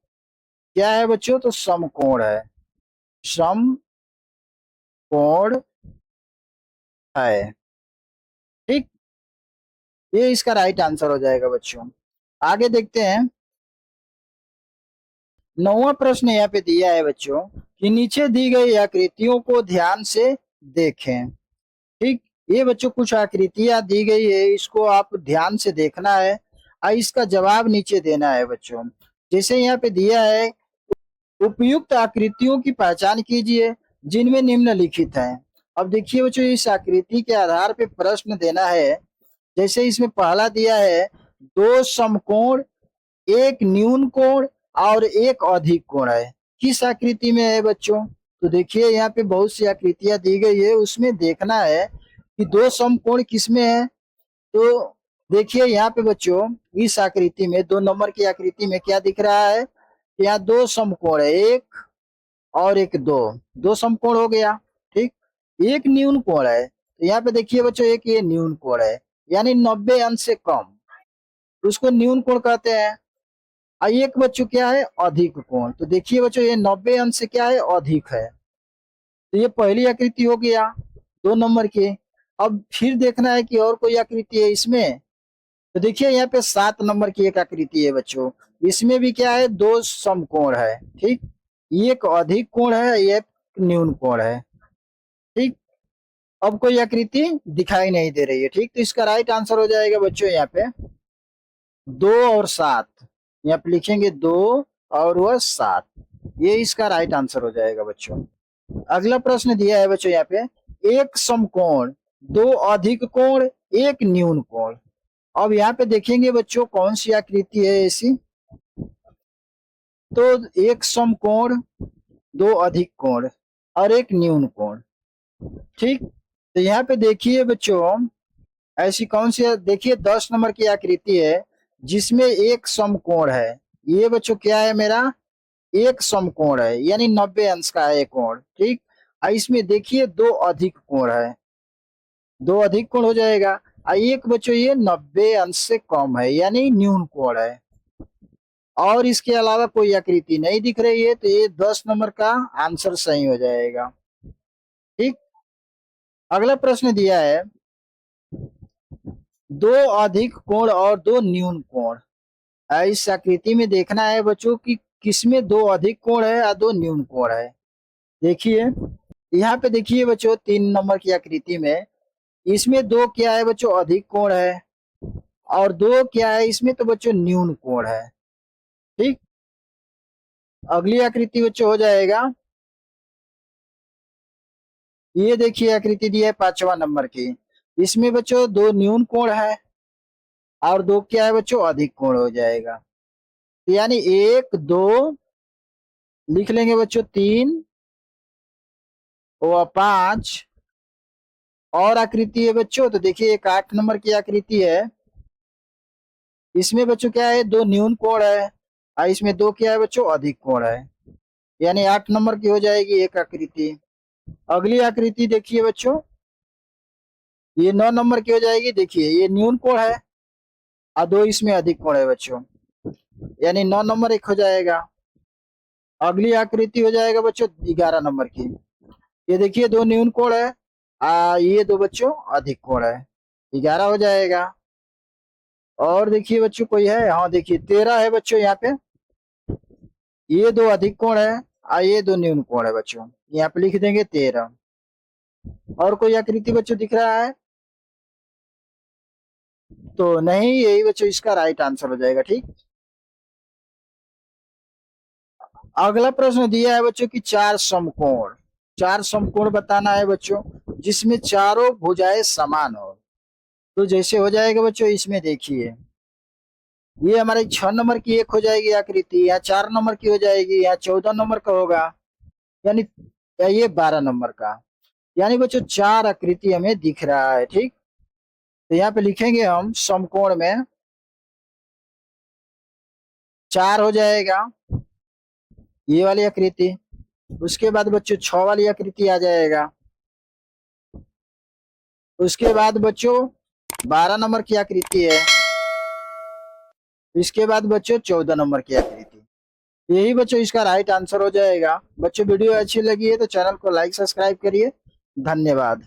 क्या है बच्चों? तो समकोण है, समकोण है। ठीक, ये इसका राइट आंसर हो जाएगा बच्चों। आगे देखते हैं, 9वां प्रश्न यहाँ पे दिया है बच्चों कि नीचे दी गई आकृतियों को ध्यान से देखें। ठीक, ये बच्चों कुछ आकृतियां दी गई है, इसको आप ध्यान से देखना है और इसका जवाब नीचे देना है बच्चों। जैसे यहाँ पे दिया है, उपयुक्त आकृतियों की पहचान कीजिए जिनमें निम्नलिखित है। अब देखिए बच्चों, इस आकृति के आधार पे प्रश्न देना है। जैसे इसमें पहला दिया है, दो समकोण, एक न्यून कोण और एक अधिक कोण है। किस आकृति में है बच्चों? तो देखिए यहाँ पे बहुत सी आकृतियां दी गई है, उसमें देखना है कि दो समकोण किसमें है। तो देखिए यहाँ पे बच्चों, इस आकृति में 2 नंबर की आकृति में क्या दिख रहा है? यहाँ दो समकोण है, एक और एक, दो, दो समकोण हो गया। ठीक, एक न्यून कोण है, तो यहाँ पे देखिए बच्चों, एक ये न्यून कोण है, यानी 90 अंश से कम, उसको न्यून कोण कहते हैं। और एक बच्चों क्या है? अधिक कोण। तो देखिए बच्चों, ये 90 अंश से क्या है? अधिक है। तो ये पहली आकृति हो गया 2 नंबर की। अब फिर देखना है कि और कोई आकृति है इसमें। तो देखिए यहाँ पे 7 नंबर की एक आकृति है बच्चों, इसमें भी क्या है? दो समकोण है। ठीक, एक अधिक कोण है, एक न्यून कोण है। ठीक, अब कोई आकृति दिखाई नहीं दे रही है। ठीक, तो इसका राइट आंसर हो जाएगा बच्चों यहाँ पे 2 और 7। यहाँ पे लिखेंगे 2 और 7, ये इसका राइट आंसर हो जाएगा बच्चों। अगला प्रश्न दिया है बच्चों यहाँ पे, एक समकोण, दो अधिक कोण, एक न्यून कोण। अब यहाँ पे देखेंगे बच्चों कौन सी आकृति है ऐसी। तो एक समकोण, दो अधिक कोण और एक न्यून कोण। ठीक, तो यहाँ पे देखिए बच्चों, ऐसी कौन सी है? देखिए 10 नंबर की आकृति है जिसमें एक समकोण है। ये बच्चों क्या है? मेरा एक समकोण है, यानी 90 अंश का है एक कोण। ठीक, और इसमें देखिए दो अधिक कोण है, दो अधिक कोण हो जाएगा। और एक बच्चों ये 90 अंश से कम है, यानी न्यून कोण है। और इसके अलावा कोई आकृति नहीं दिख रही है, तो ये 10 नंबर का आंसर सही हो जाएगा। ठीक, अगला प्रश्न दिया है, दो अधिक कोण और दो न्यून कोण। इस आकृति में देखना है बच्चों कि किसमें दो अधिक कोण है और दो न्यून कोण है। देखिए यहाँ पे देखिए बच्चों, 3 नंबर की आकृति में, इसमें दो क्या है बच्चों? अधिक कोण है, और दो क्या है इसमें? तो बच्चों न्यून कोण है। ठीक, अगली आकृति बच्चों हो जाएगा, ये देखिए आकृति दी है 5वां नंबर की, इसमें बच्चों दो न्यून कोण है और दो क्या है बच्चों? अधिक कोण हो जाएगा। तो यानी 1 2 लिख लेंगे बच्चों, 3 व 5। और आकृति है बच्चों, तो देखिए एक 8 नंबर की आकृति है, इसमें बच्चों क्या है? दो न्यून कोण है और इसमें दो क्या है बच्चों? अधिक कोण है, यानी 8 नंबर की हो जाएगी एक आकृति। अगली आकृति देखिए बच्चों, ये 9 नंबर की हो जाएगी। देखिए ये न्यून कोण है और दो इसमें अधिक कोण है बच्चों, यानी 9 नंबर एक हो जाएगा। अगली आकृति हो जाएगा बच्चों 11 नंबर की, ये देखिए दो न्यून कोण है, ये दो बच्चों अधिक कोण है, 11 हो जाएगा। और देखिए बच्चों कोई है? हाँ देखिए 13 है बच्चों यहाँ पे, ये दो अधिक कोण है और ये दो न्यून कोण है बच्चों, यहाँ पे लिख देंगे 13। और कोई आकृति बच्चों दिख रहा है? तो नहीं, यही बच्चों इसका राइट आंसर हो जाएगा। ठीक, अगला प्रश्न दिया है बच्चों की चार समकोण, चार समकोण बताना है बच्चों जिसमें चारों भुजाएं समान हो। तो जैसे हो जाएगा बच्चों, इसमें देखिए ये हमारी 6 नंबर की एक हो जाएगी आकृति, यहाँ 4 नंबर की हो जाएगी, यहाँ 14 नंबर का होगा, यानी या ये 12 नंबर का। यानी बच्चों 4 आकृति हमें दिख रहा है। ठीक, तो यहाँ पे लिखेंगे हम समकोण में 4 हो जाएगा ये वाली आकृति। उसके बाद बच्चों 6 वाली आकृति आ जाएगा। उसके बाद बच्चों 12 नंबर की आकृति है। इसके बाद बच्चों 14 नंबर की आकृति। यही बच्चों इसका राइट आंसर हो जाएगा। बच्चों वीडियो अच्छी लगी है तो चैनल को लाइक सब्सक्राइब करिए। धन्यवाद।